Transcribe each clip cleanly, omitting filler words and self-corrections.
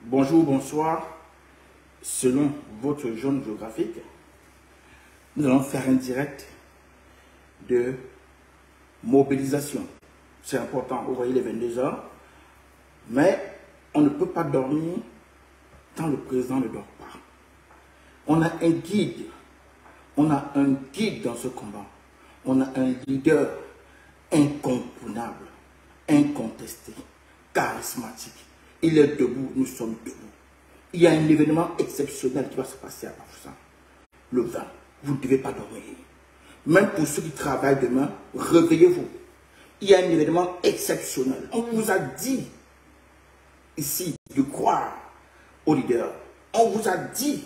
Bonjour, bonsoir. Selon votre zone géographique, nous allons faire un direct de mobilisation. C'est important, vous voyez les 22 heures. Mais on ne peut pas dormir tant le président ne dort pas. On a un guide. On a un guide dans ce combat. On a un leader incontournable, incontesté, charismatique. Il est debout, nous sommes debout. Il y a un événement exceptionnel qui va se passer à Bafoussam. Le 20. Vous ne devez pas dormir. Même pour ceux qui travaillent demain, réveillez-vous. Il y a un événement exceptionnel. On vous a dit ici de croire au leader. On vous a dit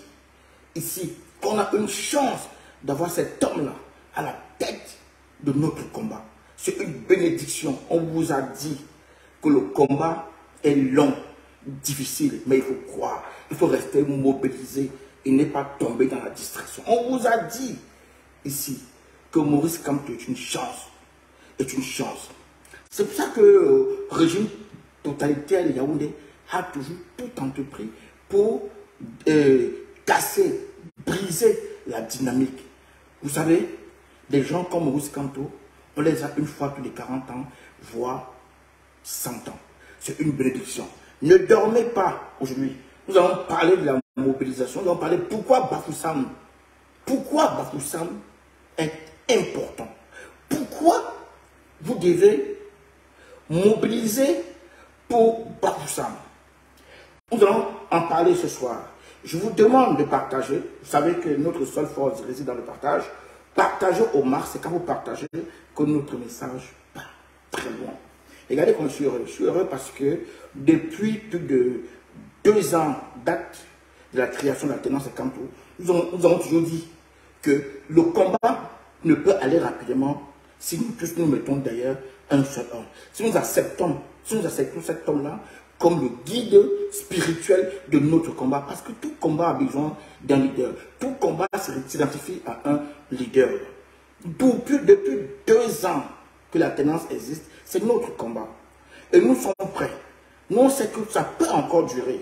ici qu'on a une chance d'avoir cet homme-là à la tête de notre combat. C'est une bénédiction. On vous a dit que le combat est long, difficile, mais il faut croire. Il faut rester mobilisé et ne pas tomber dans la distraction. On vous a dit ici que Maurice Kamto est une chance. Est une chance. C'est pour ça que le régime totalitaire de Yaoundé a toujours tout entrepris pour casser, briser la dynamique. Vous savez, des gens comme Maurice Kamto, on les a une fois tous les 40 ans, voire 100 ans. C'est une bénédiction. Ne dormez pas aujourd'hui. Nous allons parler de la mobilisation. Nous allons parler pourquoi Bafoussam. Pourquoi Bafoussam est important. Pourquoi vous devez mobiliser pour Bafoussam. Nous allons en parler ce soir. Je vous demande de partager. Vous savez que notre seule force réside dans le partage. Partagez au max, c'est quand vous partagez que notre message part très loin. Regardez comme je suis heureux. Je suis heureux parce que depuis plus de 2 ans, date de la création de l'alternance à Kamto, nous avons toujours dit que le combat ne peut aller rapidement si nous tous nous mettons derrière un seul homme. Si nous acceptons cet homme-là comme le guide spirituel de notre combat, parce que tout combat a besoin d'un leader. Tout combat s'identifie à un leader. Depuis 2 ans que l'alternance existe, c'est notre combat. Et nous sommes prêts. Nous, on sait que ça peut encore durer.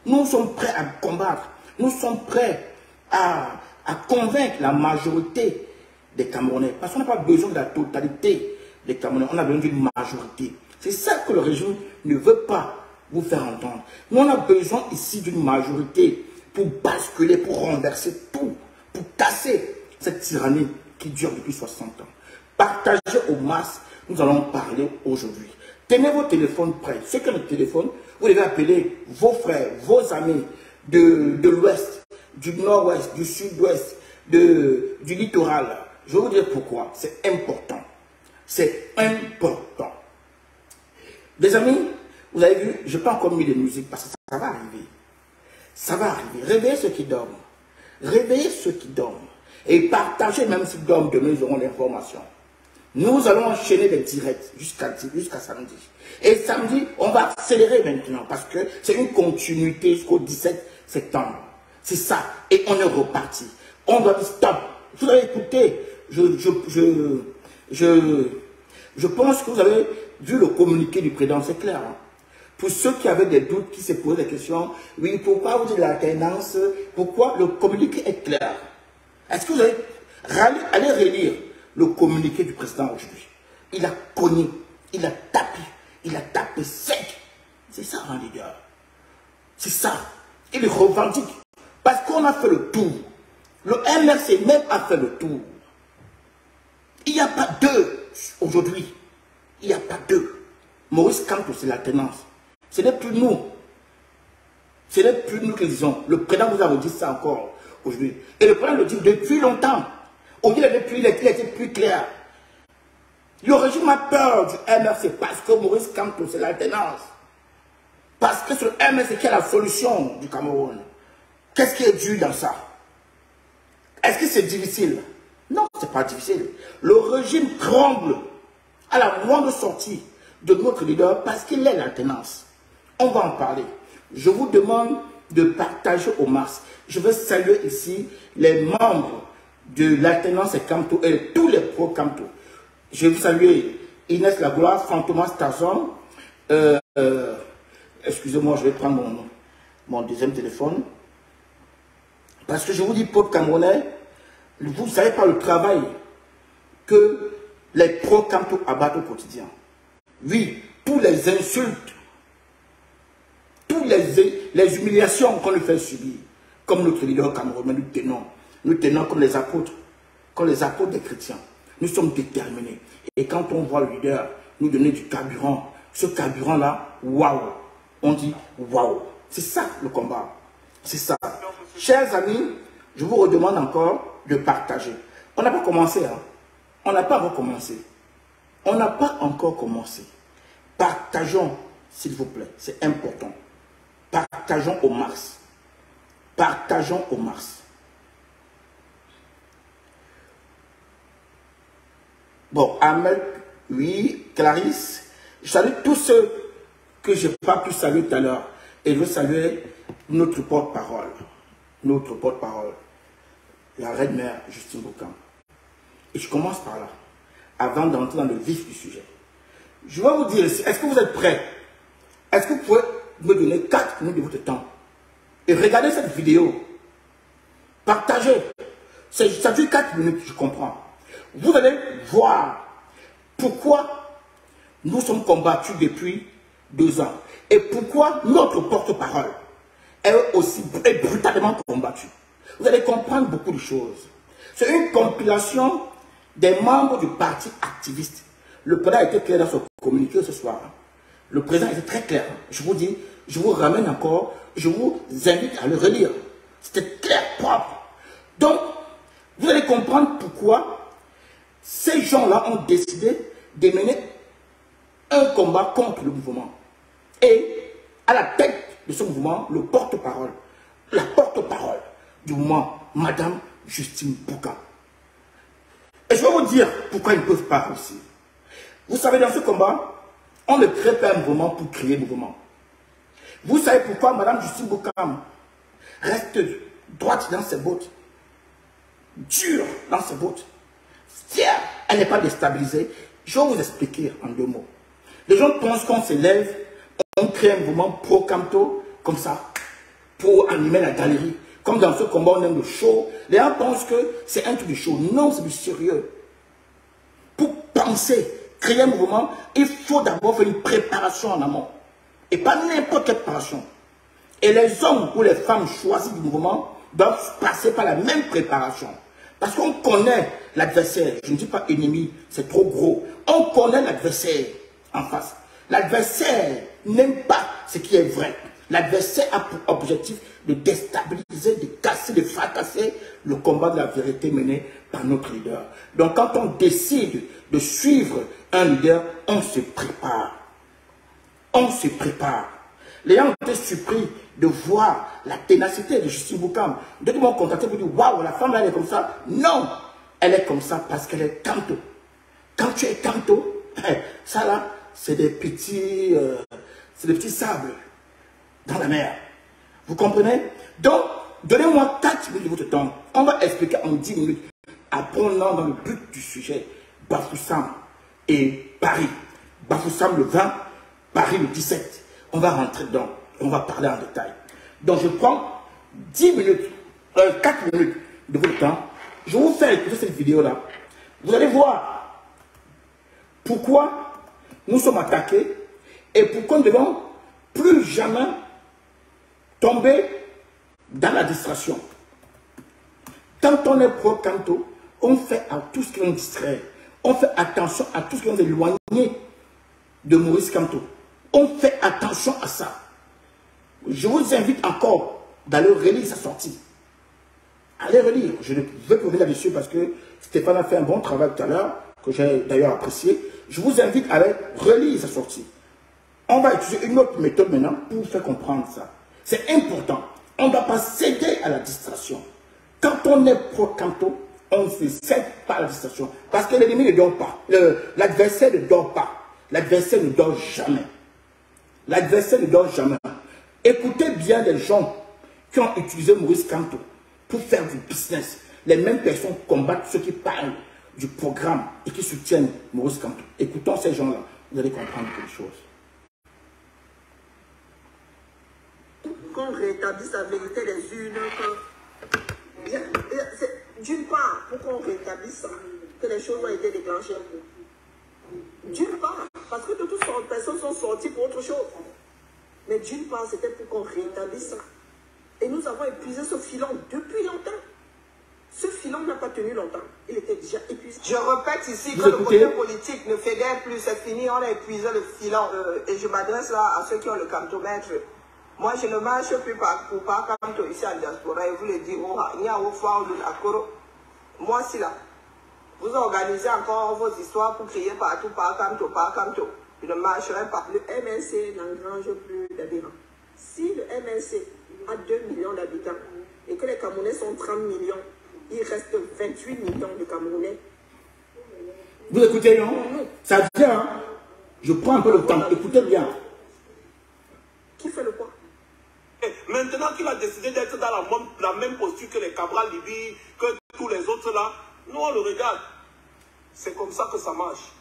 Nous sommes prêts à combattre. Nous sommes prêts à convaincre la majorité des Camerounais. Parce qu'on n'a pas besoin de la totalité des Camerounais. On a besoin d'une majorité. C'est ça que le régime ne veut pas vous faire entendre. Nous, on a besoin ici d'une majorité pour basculer, pour renverser tout, pour casser cette tyrannie qui dure depuis 60 ans. Partagez au max. Nous allons parler aujourd'hui. Tenez vos téléphones prêts. Ceux qui ont le téléphone, vous devez appeler vos frères, vos amis de l'ouest, du nord-ouest, du sud-ouest, du littoral. Je vais vous dire pourquoi. C'est important. C'est important. Les amis, vous avez vu, je n'ai pas encore mis de musique parce que ça va arriver. Ça va arriver. Réveillez ceux qui dorment. Réveillez ceux qui dorment. Et partagez, même s'ils dorment, demain ils auront l'information. Nous allons enchaîner les directs jusqu'à samedi. Et samedi, on va accélérer maintenant parce que c'est une continuité jusqu'au 17 septembre. C'est ça. Et on est reparti. On doit dire stop. Vous avez écouté. Je pense que vous avez vu le communiqué du président, c'est clair. Hein? Pour ceux qui avaient des doutes, qui se posaient des questions, oui, pourquoi vous dites l'alternance? Pourquoi le communiqué est clair? Est-ce que vous allez aller relire le communiqué du président aujourd'hui? Il a cogné, il a tapé sec. C'est ça un leader. C'est ça. Il revendique. Parce qu'on a fait le tour. Le MRC même a fait le tour. Il n'y a pas deux aujourd'hui. Il n'y a pas deux. Maurice Kamto, c'est l'alternance. Ce n'est plus nous. Ce n'est plus nous qui le disons. Le président vous a redit ça encore aujourd'hui. Et le président le dit depuis longtemps. Aujourd'hui, il a été plus clair. Le régime a peur du MRC parce que Maurice Kamto, c'est l'alternance. Parce que c'est le MRC qui a la solution du Cameroun. Qu'est-ce qui est dur dans ça? Est-ce que c'est difficile? Non, ce n'est pas difficile. Le régime tremble à la moindre sortie de notre leader parce qu'il est l'alternance. On va en parler. Je vous demande de partager au max. Je veux saluer ici les membres de l'alternance Kamto et tous les pro-Kamto. Je veux saluer Inès Lagloire, Fantomas Tarzan. Excusez-moi, je vais prendre mon nom. mon deuxième téléphone. Parce que je vous dis, peuple camerounais, vous ne savez pas le travail que les pro-Kamto abattent au quotidien. Oui, tous les insultes, toutes les humiliations qu'on lui fait subir, comme notre leader camerounais, nous tenons comme les apôtres des chrétiens. Nous sommes déterminés. Et quand on voit le leader nous donner du carburant, ce carburant-là, waouh, on dit waouh. C'est ça le combat. C'est ça. Chers amis, je vous redemande encore de partager. On n'a pas commencé, hein. On n'a pas recommencé. On n'a pas encore commencé. Partageons, s'il vous plaît. C'est important. Partageons au max. Partageons au max. Bon, Ahmed, oui, Clarisse, je salue tous ceux que je n'ai pas pu saluer tout à l'heure. Et je veux saluer notre porte-parole. Notre porte-parole. La reine mère Justine Boukam. Et je commence par là, avant d'entrer dans le vif du sujet. Je vais vous dire, est-ce que vous êtes prêts? Est-ce que vous pouvez me donner 4 minutes de votre temps? Et regardez cette vidéo. Partagez. Ça dure 4 minutes, je comprends. Vous allez voir pourquoi nous sommes combattus depuis 2 ans. Et pourquoi notre porte-parole est brutalement combattue. Vous allez comprendre beaucoup de choses. C'est une compilation des membres du parti activiste. Le président a été clair dans son communiqué ce soir. Le président était très clair. Je vous dis, je vous ramène encore, je vous invite à le relire. C'était clair, propre. Donc, vous allez comprendre pourquoi ces gens-là ont décidé de mener un combat contre le mouvement. Et à la tête de ce mouvement, le porte-parole, la porte-parole du mouvement, Madame Justine Boukam. Et je vais vous dire pourquoi ils ne peuvent pas réussir. Vous savez, dans ce combat, on ne crée pas un mouvement pour créer un mouvement. Vous savez pourquoi Madame Justine Boukam reste droite dans ses bottes, dure dans ses bottes, fière, elle n'est pas déstabilisée. Je vais vous expliquer en 2 mots. Les gens pensent qu'on se lève, on crée un mouvement pro-Kamto, comme ça, pour animer la galerie. Comme dans ce combat, on aime le show. Les gens pensent que c'est un truc de show. Non, c'est du sérieux. Pour penser, créer un mouvement, il faut d'abord faire une préparation en amont. Et pas n'importe quelle préparation. Et les hommes ou les femmes choisis du mouvement doivent passer par la même préparation. Parce qu'on connaît l'adversaire. Je ne dis pas ennemi, c'est trop gros. On connaît l'adversaire en face. L'adversaire n'aime pas ce qui est vrai. L'adversaire a pour objectif de déstabiliser, de casser, de fracasser le combat de la vérité mené par notre leader. Donc quand on décide de suivre un leader, on se prépare. On se prépare. Les gens ont été surpris de voir la ténacité de Justine Boukam. D'autres m'ont contacté pour dire, waouh, la femme là, elle est comme ça. Non, elle est comme ça parce qu'elle est Kamto. Quand tu es Kamto, ça là, c'est des petits sables dans la mer. Vous comprenez? Donc, donnez-moi 4 minutes de votre temps. On va expliquer en 10 minutes. Apprenons dans le but du sujet. Bafoussam et Paris. Bafoussam le 20, Paris le 17. On va rentrer dedans. On va parler en détail. Donc, je prends 10 minutes, 4 minutes de votre temps. Je vous fais écouter cette vidéo-là. Vous allez voir pourquoi nous sommes attaqués et pourquoi nous ne devons plus jamais tomber dans la distraction. Quand on est pro-Kamto, on fait à tout ce qui nous distrait. On fait attention à tout ce qui nous éloigne de Maurice Kamto. On fait attention à ça. Je vous invite encore d'aller relire sa sortie. Allez relire. Je ne veux pas revenir là-dessus parce que Stéphane a fait un bon travail tout à l'heure, que j'ai d'ailleurs apprécié. Je vous invite à aller relire sa sortie. On va utiliser une autre méthode maintenant pour vous faire comprendre ça. C'est important. On ne doit pas céder à la distraction. Quand on est pro-Kamto, on ne se cède pas à la distraction. Parce que l'ennemi ne dort pas. L'adversaire ne dort pas. L'adversaire ne dort jamais. L'adversaire ne dort jamais. Écoutez bien les gens qui ont utilisé Maurice Kamto pour faire du business. Les mêmes personnes combattent ceux qui parlent du programme et qui soutiennent Maurice Kamto. Écoutons ces gens-là. Vous allez comprendre quelque chose. qu'on rétablisse la vérité des urnes. D'une part, pour qu'on rétablisse ça, que les choses ont été déclenchées. D'une part, parce que de toutes sortes de personnes sont sorties pour autre chose. Mais d'une part, c'était pour qu'on rétablisse ça. Et nous avons épuisé ce filon depuis longtemps. Ce filon n'a pas tenu longtemps. Il était déjà épuisé. Je répète ici que le côté politique ne fédère plus. C'est fini, on a épuisé le filon. Et je m'adresse là à ceux qui ont le cantomètre. Moi, je ne marche plus pour pas canto ici en diaspora. Et vous le dire, il y a au fond de la coro. Moi, c'est là. Vous organisez encore vos histoires pour crier partout, par canto, par canto. Je ne marcherai pas. Le MNC n'engrange plus d'adhérents. Si le MNC a 2 millions d'habitants et que les Camerounais sont 30 millions, il reste 28 millions de Camerounais. Vous écoutez, non? Ça vient, hein? Je prends un peu le temps. Écoutez bien. Qui fait le quoi? Maintenant qu'il a décidé d'être dans la même posture que les Cabral Libye, que tous les autres là, nous on le regarde. C'est comme ça que ça marche.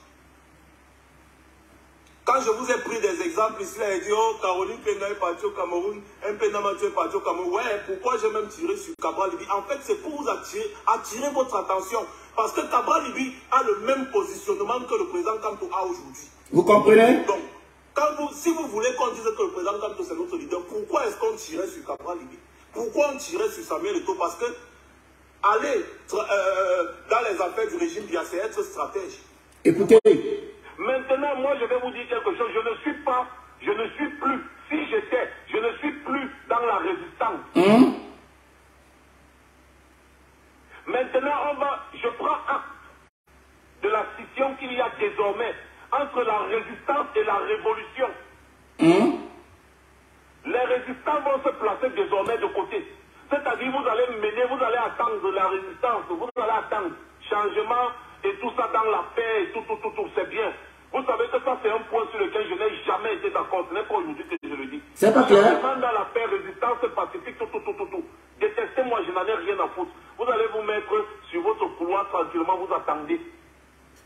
Quand je vous ai pris des exemples ici, là, il dit, oh, Caroline Pena est partie au Cameroun, Mpena Mathieu est parti au Cameroun. Ouais, pourquoi j'ai même tiré sur Cabral Libye? En fait, c'est pour vous attirer votre attention. Parce que Cabral Libye a le même positionnement que le président Kanto a aujourd'hui. Vous comprenez? Donc, si vous voulez qu'on dise que le président Kanto c'est notre leader, pourquoi est-ce qu'on tirait sur Cabral Libye? Pourquoi on tirait sur Samuel Eto'o? Parce que aller dans les affaires du régime, c'est être stratège. Écoutez. Maintenant, moi, je vais vous dire quelque chose. Je ne suis plus, si j'étais, je ne suis plus dans la résistance. Maintenant, je prends acte de la scission qu'il y a désormais entre la résistance et la révolution. Les résistants vont se placer désormais de côté. C'est-à-dire, vous allez attendre la résistance, vous allez attendre changement et tout ça dans la paix et tout, c'est bien. Vous savez que ça, c'est un point sur lequel je n'ai jamais été d'accord. Ce n'est pas aujourd'hui que je le dis. C'est pas clair. Dans la paix, résistance pacifique, tout. Détestez-moi, je n'en ai rien à foutre. Vous allez vous mettre sur votre couloir tranquillement, vous attendez.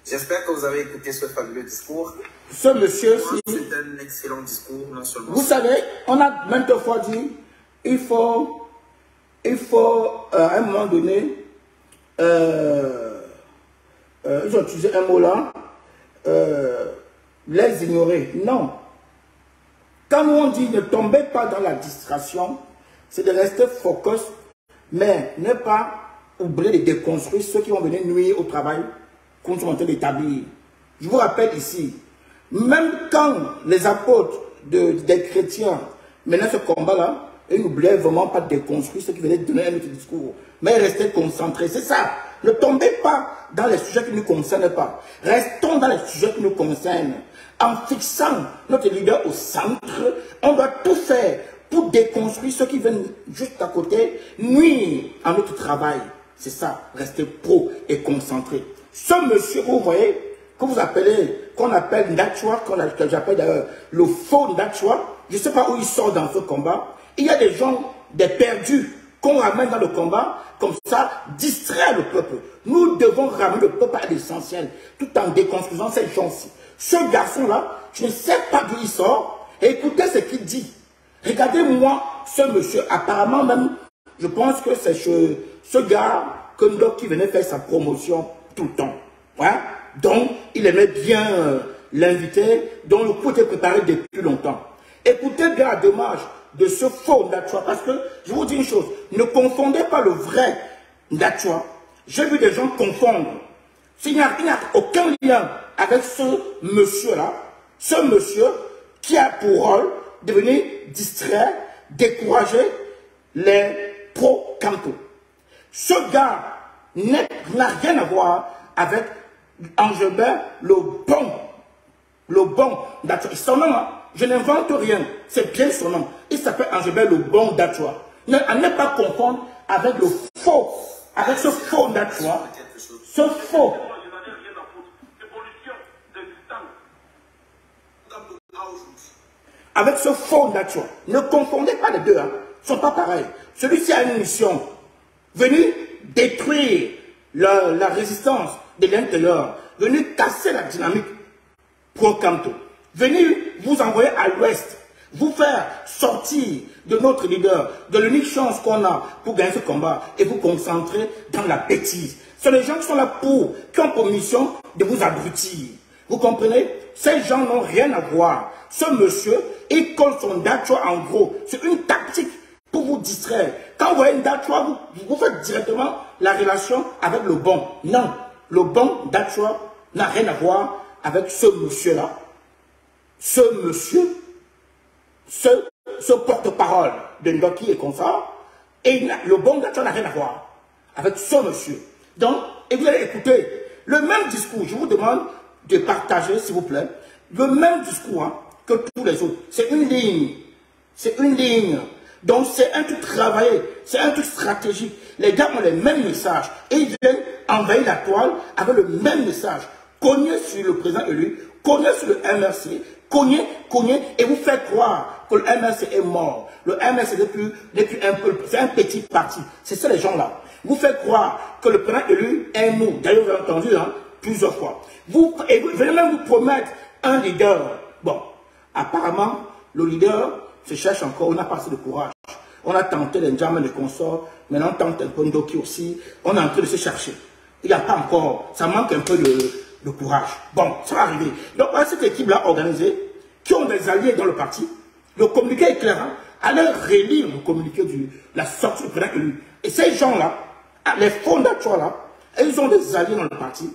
J'espère que vous avez écouté ce fabuleux discours. Ce monsieur-ci, c'est un excellent discours, non seulement. Vous savez, on a maintes fois dit, il faut à un moment donné, ils ont utilisé un mot là, les ignorer. Non. Quand on dit ne tombez pas dans la distraction, c'est de rester focus, mais ne pas oublier de déconstruire ceux qui vont venir nuire au travail qu'on est en train d'établir. Je vous rappelle ici, même quand les apôtres des chrétiens menaient ce combat-là, ils n'oubliaient vraiment pas de déconstruire ceux qui venaient donner un autre discours, mais rester concentrés. C'est ça. Ne tombez pas dans les sujets qui ne nous concernent pas. Restons dans les sujets qui nous concernent. En fixant notre leader au centre, on doit tout faire pour déconstruire ceux qui viennent juste à côté, nuire à notre travail. C'est ça, rester pro et concentré. Ce monsieur, vous voyez, que vous appelez, qu'on appelle Ndachwa, que j'appelle d'ailleurs le faux Ndachwa, je ne sais pas où il sort dans ce combat. Il y a des gens, des perdus, qu'on ramène dans le combat, comme ça, distraire le peuple. Nous devons ramener le peuple à l'essentiel, tout en déconstruisant ces gens-ci. Ce garçon-là, je ne sais pas d'où il sort, et écoutez ce qu'il dit. Regardez-moi ce monsieur, apparemment même, je pense que c'est ce gars qui venait faire sa promotion tout le temps. Ouais? Donc, il aimait bien l'inviter, dont le coup était préparé depuis longtemps. Écoutez bien la démarche de ce faux Ndachwa, parce que je vous dis une chose, ne confondez pas le vrai Ndachwa. J'ai vu des gens confondre. Il n'y a aucun lien avec ce monsieur-là, ce monsieur qui a pour rôle de venir distraire, décourager les pro-Kanto. Ce gars n'a rien à voir avec Angelbert le bon Ndachwa. Son nom, hein, je n'invente rien, c'est bien son nom. Il s'appelle Angelbert le bon Ndachwa. À ne pas confondre avec le faux, avec ce faux Ndachwa, ce faux. Avec ce faux Ndachwa. Ne confondez pas les deux, hein. Ils ne sont pas pareils. Celui-ci a une mission, venu détruire la résistance de l'intérieur, venu casser la dynamique pro-Kanto, venu vous envoyer à l'ouest vous faire sortir de notre leader, de l'unique chance qu'on a pour gagner ce combat et vous concentrer dans la bêtise. Ce sont les gens qui sont là qui ont pour mission de vous abrutir. Vous comprenez? Ces gens n'ont rien à voir. Ce monsieur, il colle son Dachois en gros. C'est une tactique pour vous distraire. Quand vous voyez une Dachois, vous faites directement la relation avec le bon. Non, le bon Dachois n'a rien à voir avec ce monsieur-là. Ce monsieur, ce porte-parole de Ndoki et consort, et le bon Dachois n'a rien à voir avec ce monsieur. Donc, et vous allez écouter le même discours. Je vous demande de partager, s'il vous plaît, le même discours hein, que tous les autres. C'est une ligne. C'est une ligne. Donc, c'est un truc travaillé. C'est un truc stratégique. Les gars ont les mêmes messages. Et ils viennent envahir la toile avec le même message. Cognez sur le président élu, cognez sur le MRC, cognez, et vous faites croire que le MRC est mort. Le MRC n'est plus un peu, c'est un petit parti. C'est ça les gens-là. Vous faites croire que le président élu est mou. D'ailleurs, vous avez entendu hein, plusieurs fois. Vous venez même vous promettre un leader. Bon, apparemment, le leader se cherche encore. On n'a pas assez de courage. On a tenté les Ndjamena, les consorts. Maintenant, on tente un peu Ndoki aussi. On est en train de se chercher. Il n'y a pas encore. Ça manque un peu de courage. Bon, ça va arriver. Donc, voilà cette équipe-là organisée, qui ont des alliés dans le parti. Le communiqué est clair. Hein? Allez relire le communiqué de la sortie du président élu. Et ces gens-là, les fondateurs là, ils ont des alliés dans le parti.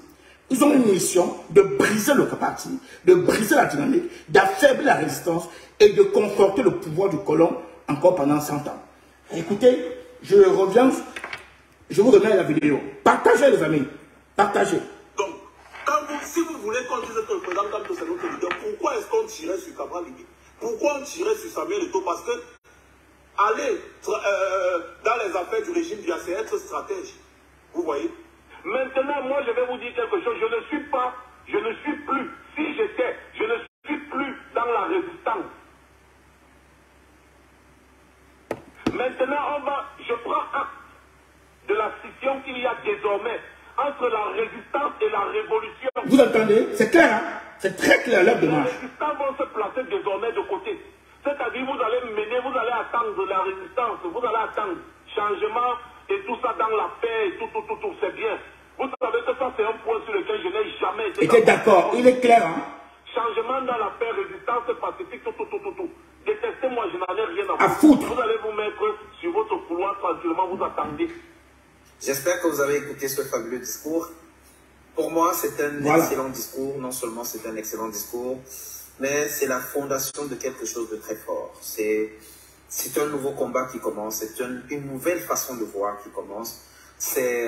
Ils ont une mission de briser le parti, de briser la dynamique, d'affaiblir la résistance et de conforter le pouvoir du colon encore pendant 100 ans. Écoutez, je reviens, je vous remets la vidéo. Partagez les amis, partagez. Donc, si vous voulez qu'on dise que le président Kamto c'est notre leader, pourquoi est-ce qu'on tirait sur Cabral Libye? Pourquoi on tirait sur Samuel Eto'o? Parce que aller dans les affaires du régime, c'est être stratège. Vous voyez? Maintenant, moi, je vais vous dire quelque chose. Je ne suis plus, si j'étais, je ne suis plus dans la résistance. Maintenant, je prends acte de la scission qu'il y a désormais entre la résistance et la révolution. Vous entendez? C'est clair, hein? C'est très clair, l'heure de marche. Les résistants vont se placer désormais de côté. C'est-à-dire, vous allez mener, vous allez attendre la résistance, vous allez attendre changement et tout ça dans la paix, et tout, c'est bien. Vous savez que ça, c'est un point sur lequel je n'ai jamais été d'accord. Il est clair, hein? Changement dans la paix, résistance pacifique, tout. Détestez-moi, je n'en ai rien à foutre. Vous allez vous mettre sur votre couloir tranquillement, vous attendez. J'espère que vous avez écouté ce fabuleux discours. Pour moi, c'est un excellent discours. Non seulement c'est un excellent discours, mais c'est la fondation de quelque chose de très fort. C'est un nouveau combat qui commence. C'est une nouvelle façon de voir qui commence. C'est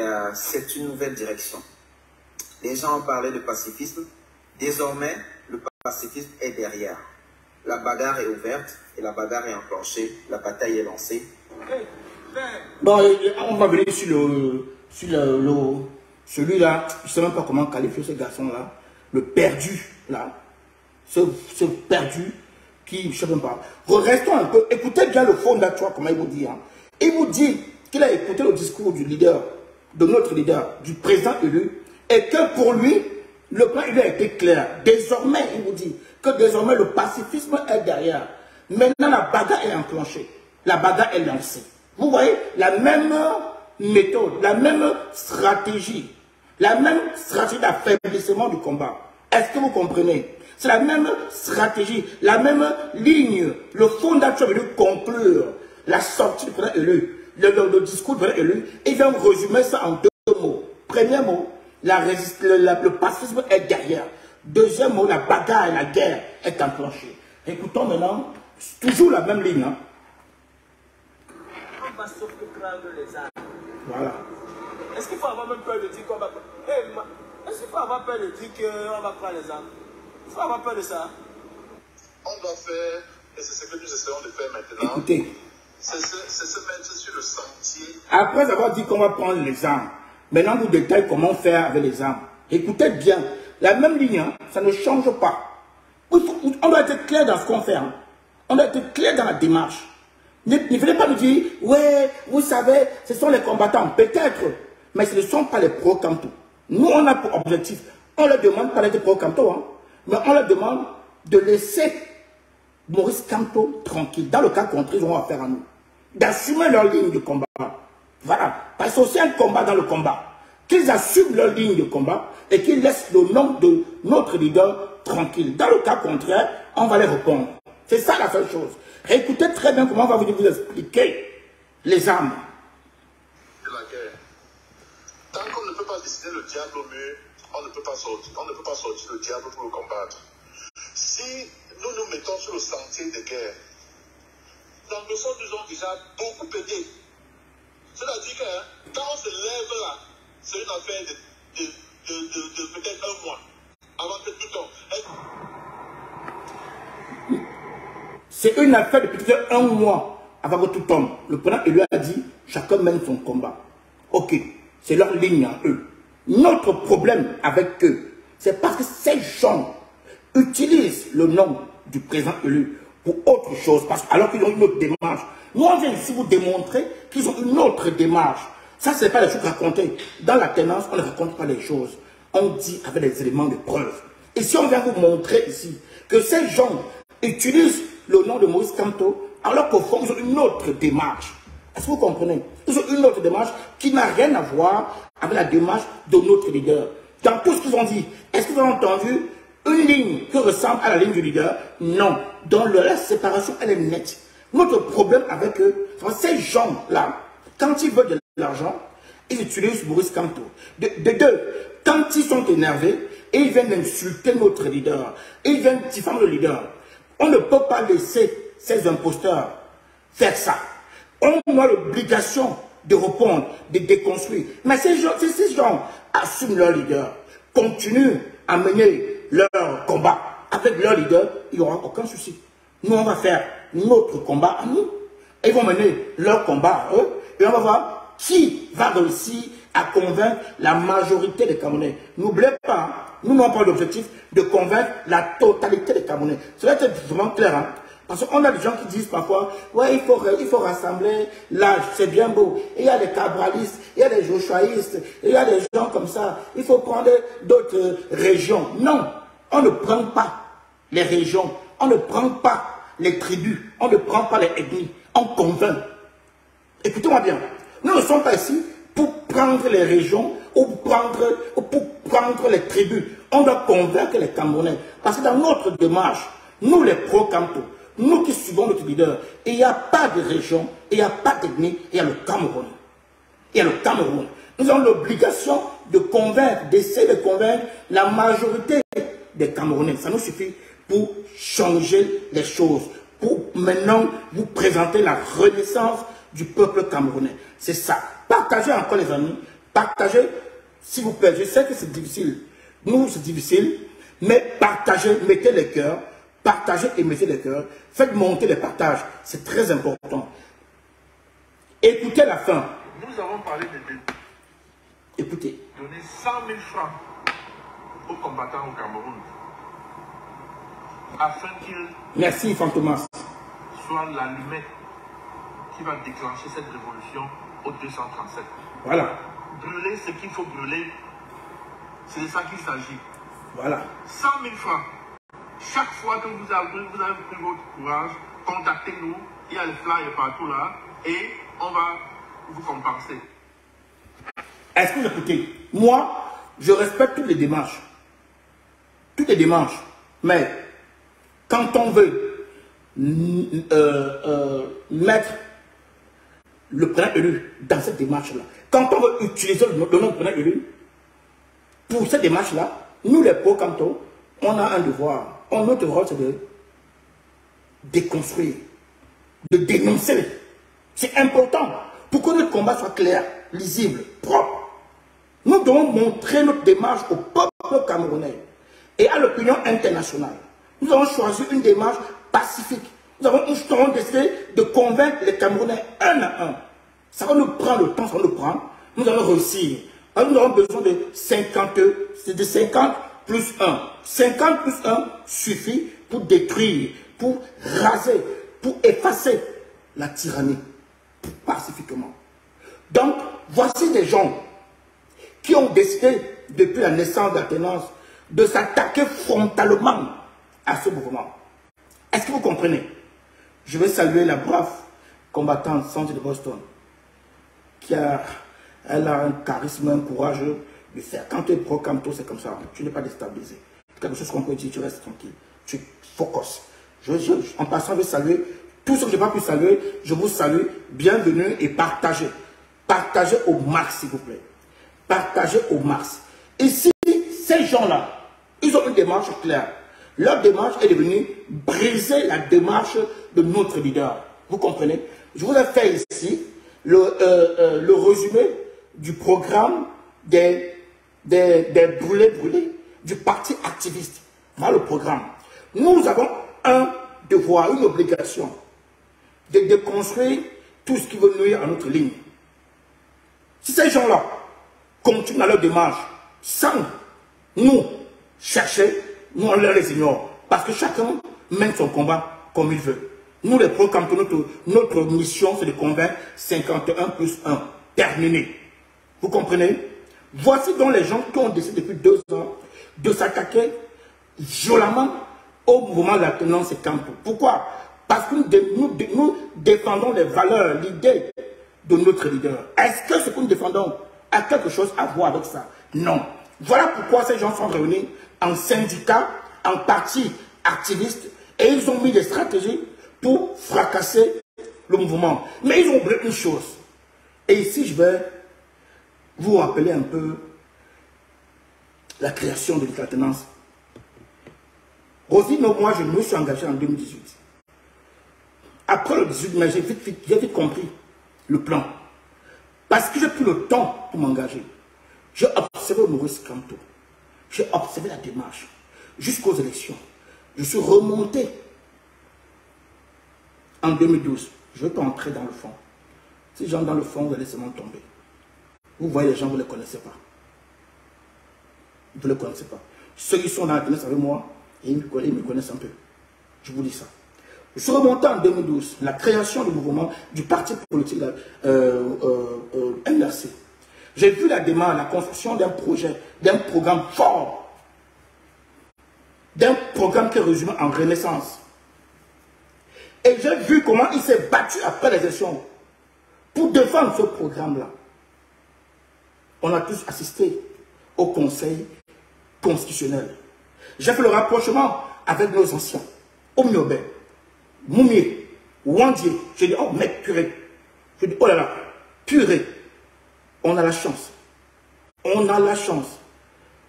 une nouvelle direction. Les gens ont parlé de pacifisme. Désormais, le pacifisme est derrière. La bagarre est ouverte et la bagarre est enclenchée. La bataille est lancée. Bon, on va venir sur celui-là. Je ne sais même pas comment qualifier ce garçon-là. Le perdu, là. Ce perdu qui, je ne sais même pas. Restons un peu. Écoutez bien le fondateur, comment il vous dit. Hein. Il vous dit qu'il a écouté le discours du leader, de notre leader, du président élu, et que pour lui, le plan il a été clair. Désormais, il vous dit que désormais le pacifisme est derrière. Maintenant, la bagarre est enclenchée. La bagarre est lancée. Vous voyez, la même méthode, la même stratégie d'affaiblissement du combat. Est-ce que vous comprenez? C'est la même stratégie, la même ligne. Le fondateur veut conclure la sortie du président élu. Le discours du président élu, il vient résumer ça en 2 mots. Premier mot, le pacifisme est derrière. Deuxième mot, la bagarre et la guerre est enclenchée. Écoutons maintenant, toujours la même ligne. Hein. On va sauf prendre les armes. Voilà. Est-ce qu'il faut avoir même peur de dire qu'on va... Est-ce qu'il faut avoir peur de dire qu'on va prendre les armes? Il faut avoir peur de ça. On doit faire, et c'est ce que nous essayons de faire maintenant. Écoutez. C'est se mettre sur le sentier. Après avoir dit qu'on va prendre les armes, maintenant vous détaille comment faire avec les armes. Écoutez bien, la même ligne, hein, ça ne change pas. On doit être clair dans ce qu'on fait. Hein. On doit être clair dans la démarche. Ne venez pas nous dire, ouais, vous savez, ce sont les combattants. Peut-être, mais ce ne sont pas les pro-Kamto. Nous, on a pour objectif, on ne leur demande pas d'être pro-Kamto, hein, mais on leur demande de laisser Maurice Kamto tranquille. Dans le cas contraire, ils auront affaire à nous. D'assumer leur ligne de combat. Voilà. Parce que c'est aussi un combat dans le combat. Qu'ils assument leur ligne de combat et qu'ils laissent le nom de notre leader tranquille. Dans le cas contraire, on va les répondre. C'est ça la seule chose. Écoutez très bien comment on va vous expliquer les armes. La guerre. Tant qu'on ne peut pas décider le diable au mur, on ne peut pas sortir le diable pour le combattre. Si nous nous mettons sur le sentier de guerre, dans le sens nous ont déjà beaucoup aidé. C'est-à-dire que quand on se lève là, c'est une affaire de peut-être un mois avant que tout tombe. C'est une affaire de peut-être un mois avant que tout tombe. Le président lui a dit, chacun mène son combat. Ok, c'est leur ligne à eux. Notre problème avec eux, c'est parce que ces gens utilisent le nom du président élu pour autre chose, alors qu'ils ont une autre démarche. Nous, on vient ici vous démontrer qu'ils ont une autre démarche. Ça, ce n'est pas les choses racontées. Dans la tenance, on ne raconte pas les choses. On dit avec des éléments de preuve. Et si on vient vous montrer ici que ces gens utilisent le nom de Maurice Kamto, alors qu'au fond, ils ont une autre démarche. Est-ce que vous comprenez? Ils ont une autre démarche qui n'a rien à voir avec la démarche de notre leader. Dans tout ce qu'ils ont dit, est-ce qu'ils ont entendu une ligne qui ressemble à la ligne du leader? Non. Dans la séparation, elle est nette. Notre problème avec eux, ces gens-là, quand ils veulent de l'argent, ils utilisent Maurice Kamto. De deux, quand ils sont énervés, et ils viennent insulter notre leader, et ils viennent diffamer le leader, on ne peut pas laisser ces imposteurs faire ça. On a l'obligation de répondre, de déconstruire. Mais ces gens assument leur leader, continuent à mener leur combat avec leur leader, il n'y aura aucun souci. Nous, on va faire notre combat à nous. Ils vont mener leur combat à eux, et on va voir qui va réussir à convaincre la majorité des Camerounais. N'oubliez pas, nous n'avons pas l'objectif de convaincre la totalité des Camerounais. Cela est vraiment clair, hein? Parce qu'on a des gens qui disent parfois, ouais, il faut rassembler l'âge, c'est bien beau. Et il y a des cabralistes, il y a des joshuaïstes, il y a des gens comme ça. Il faut prendre d'autres régions. Non, on ne prend pas les régions, on ne prend pas les tribus, on ne prend pas les ethnies, on convainc. Écoutez-moi bien, nous ne sommes pas ici pour prendre les régions ou pour prendre les tribus. On doit convaincre les Camerounais. Parce que dans notre démarche, nous les pro-Kamto, nous qui suivons notre leader, il n'y a pas de région, il n'y a pas d'ethnie, il y a le Cameroun. Il y a le Cameroun. Nous avons l'obligation de convaincre, d'essayer de convaincre la majorité des Camerounais. Ça nous suffit pour changer les choses, pour maintenant vous présenter la renaissance du peuple camerounais. C'est ça. Partagez encore les amis, partagez s'il vous plaît. Je sais que c'est difficile. Nous, c'est difficile, mais partagez, mettez les cœurs, partagez et mettez les cœurs. Faites monter les partages, c'est très important. Écoutez la fin. Nous avons parlé de Écoutez. donner 100 000 francs aux combattants au Cameroun, afin qu'ils Merci, Fantomas. soient l'allumette qui va déclencher cette révolution au 237. Voilà. Brûler ce qu'il faut brûler, c'est de ça qu'il s'agit. Voilà. 100 000 francs. Chaque fois que vous avez pris votre courage, contactez-nous. Il y a les flyers partout là et on va vous compenser. Est-ce que vous écoutez? Moi, je respecte toutes les démarches. Toutes les démarches. Mais quand on veut mettre le président élu dans cette démarche-là, quand on veut utiliser le nom du président élu pour cette démarche-là, nous les pro-Kamto, on a un devoir. Notre rôle, c'est de déconstruire, de dénoncer. C'est important pour que notre combat soit clair, lisible, propre. Nous devons montrer notre démarche au peuple camerounais et à l'opinion internationale. Nous avons choisi une démarche pacifique. Nous avons décidé de convaincre les Camerounais un à un. Ça va nous prendre le temps, ça va nous prendre. Nous allons réussir. Alors, nous avons besoin de 50 plus 1. 50 plus 1 suffit pour détruire, pour raser, pour effacer la tyrannie pacifiquement. Donc, voici des gens qui ont décidé, depuis la naissance d'Athénance, de s'attaquer frontalement à ce mouvement. Est-ce que vous comprenez? Je vais saluer la brave combattante Sandy de Boston, elle a un charisme, un courage de faire. Quand tu es pro, quand c'est comme ça, tu n'es pas déstabilisé. Quelque chose qu'on peut dire, tu restes tranquille, tu focus. En passant, je vais saluer tout ce que je n'ai pas pu saluer. Je vous salue, bienvenue et partagez. Partagez au max, s'il vous plaît. Partagez au max. Ici, ces gens-là, ils ont une démarche claire. Leur démarche est de venir briser la démarche de notre leader. Vous comprenez? Je vous ai fait ici le résumé du programme des brûlés du parti activiste. Voilà le programme. Nous avons un devoir, une obligation de déconstruire tout ce qui veut nuire à notre ligne. Si ces gens-là continuent dans leur démarche sans nous chercher, nous on les ignore. Parce que chacun mène son combat comme il veut. Nous les pro-cantons, notre mission c'est de convaincre 51 plus 1. Terminé. Vous comprenez? Voici donc les gens qui ont décidé depuis 2 ans de s'attaquer violemment au mouvement de la tenance et Campo. Pourquoi? Parce que nous défendons les valeurs, l'idée de notre leader. Est-ce que ce que nous défendons a quelque chose à voir avec ça? Non. Voilà pourquoi ces gens sont réunis en syndicats, en partis activistes, et ils ont mis des stratégies pour fracasser le mouvement. Mais ils ont oublié une chose. Et ici, je vais vous rappeler un peu la création de l'alternance. Rosine, moi, je me suis engagé en 2018. Après le 18 mai, j'ai vite compris le plan. Parce que j'ai pris le temps pour m'engager. J'ai observé Maurice Kamto. J'ai observé la démarche jusqu'aux élections. Je suis remonté en 2012. Je ne vais pas entrer dans le fond. Si j'entre dans le fond, vous allez seulement tomber. Vous voyez les gens, vous ne les connaissez pas. Vous ne les connaissez pas. Ceux qui sont dans la tenance avec moi, ils me connaissent un peu. Je vous dis ça. Je suis remonté en 2012, la création du mouvement du parti politique NRC. J'ai vu la démarche, la construction d'un projet, d'un programme fort, d'un programme qui est résumé en renaissance. Et j'ai vu comment il s'est battu après les élections pour défendre ce programme-là. On a tous assisté au Conseil constitutionnel. J'ai fait le rapprochement avec nos anciens, Omniobé, Moumie, Wandier. J'ai dit, oh mec, purée. Je dis, oh là là, purée. On a la chance. On a la chance.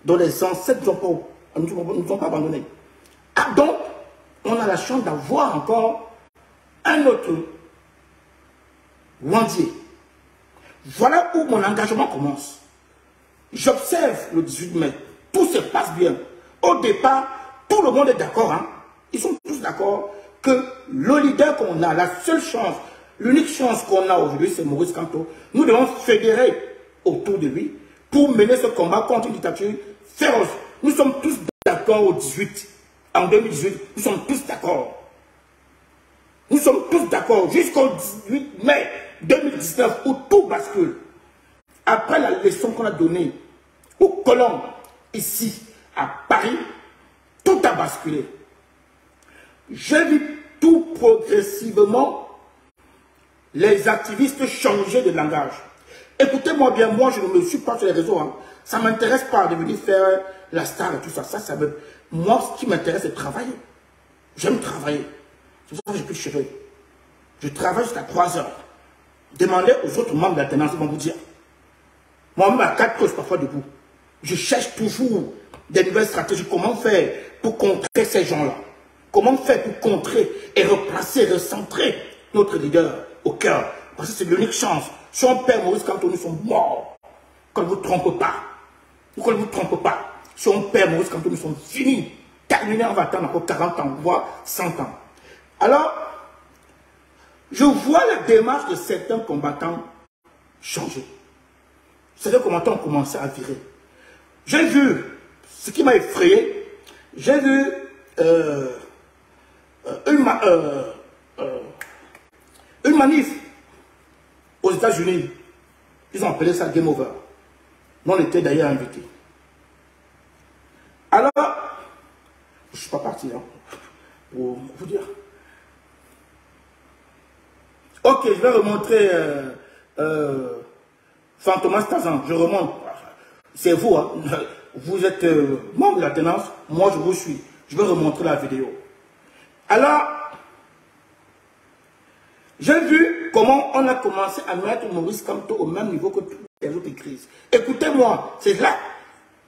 Dont les ancêtres ne nous ont pas abandonnés. Ah, donc, on a la chance d'avoir encore un autre Wandier. Voilà où mon engagement commence. J'observe le 18 mai. Tout se passe bien. Au départ, tout le monde est d'accord. Hein? Ils sont tous d'accord que le leader qu'on a, la seule chance, l'unique chance qu'on a aujourd'hui, c'est Maurice Kamto. Nous devons fédérer autour de lui pour mener ce combat contre une dictature féroce. Nous sommes tous d'accord au 18. En 2018, nous sommes tous d'accord. Nous sommes tous d'accord jusqu'au 18 mai 2019 où tout bascule. Après la leçon qu'on a donnée aux colons ici à Paris, tout a basculé. J'ai vu tout progressivement les activistes changer de langage. Écoutez-moi bien, moi je ne me suis pas sur les réseaux. Hein. Ça ne m'intéresse pas de venir faire la star et tout ça. Moi, ce qui m'intéresse, c'est de travailler. J'aime travailler. C'est pour ça que j'ai plus de cheveux. Je travaille jusqu'à 3 heures. Demandez aux autres membres de l'alternance, ils vont vous dire. Moi-même, à 4 heures, je suis parfois debout. Je cherche toujours des nouvelles stratégies. Comment faire pour contrer ces gens-là? Comment faire pour contrer et replacer, recentrer notre leader au cœur? Parce que c'est l'unique chance. Si on perd Maurice Kamto, nous sommes morts. Qu'on ne vous trompe pas. Qu'on ne vous trompe pas. Si on perd Maurice Kamto, nous sommes finis. Terminés, on va attendre encore 40 ans, voire 100 ans. Alors, je vois la démarche de certains combattants changer. Certains combattants ont commencé à virer. J'ai vu, ce qui m'a effrayé, j'ai vu une manif aux États-Unis. Ils ont appelé ça Game Over. Nous, on était d'ailleurs invités. Alors, je ne suis pas parti. Hein. pour vous dire. Ok, je vais remontrer Fantomas Tazan. Je remonte. C'est vous, hein. Vous êtes membre de la tenance, moi je vous suis. Je vais remontrer la vidéo. Alors, j'ai vu comment on a commencé à mettre Maurice Kamto au même niveau que toutes les autres crises. Écoutez-moi, c'est là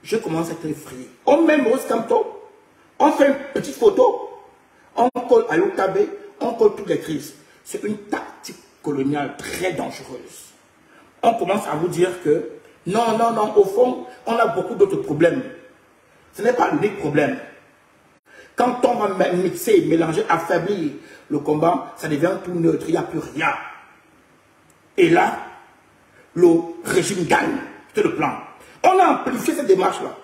je commence à être effrayé. On met Maurice Kamto, on fait une petite photo, on colle à l'Otabé, on colle toutes les crises. C'est une tactique coloniale très dangereuse. On commence à vous dire que non, non, non, au fond, on a beaucoup d'autres problèmes. Ce n'est pas l'unique problème. Quand on va mixer, mélanger, affaiblir le combat, ça devient tout neutre, il n'y a plus rien. Et là, le régime gagne. C'est le plan. On a amplifié cette démarche-là.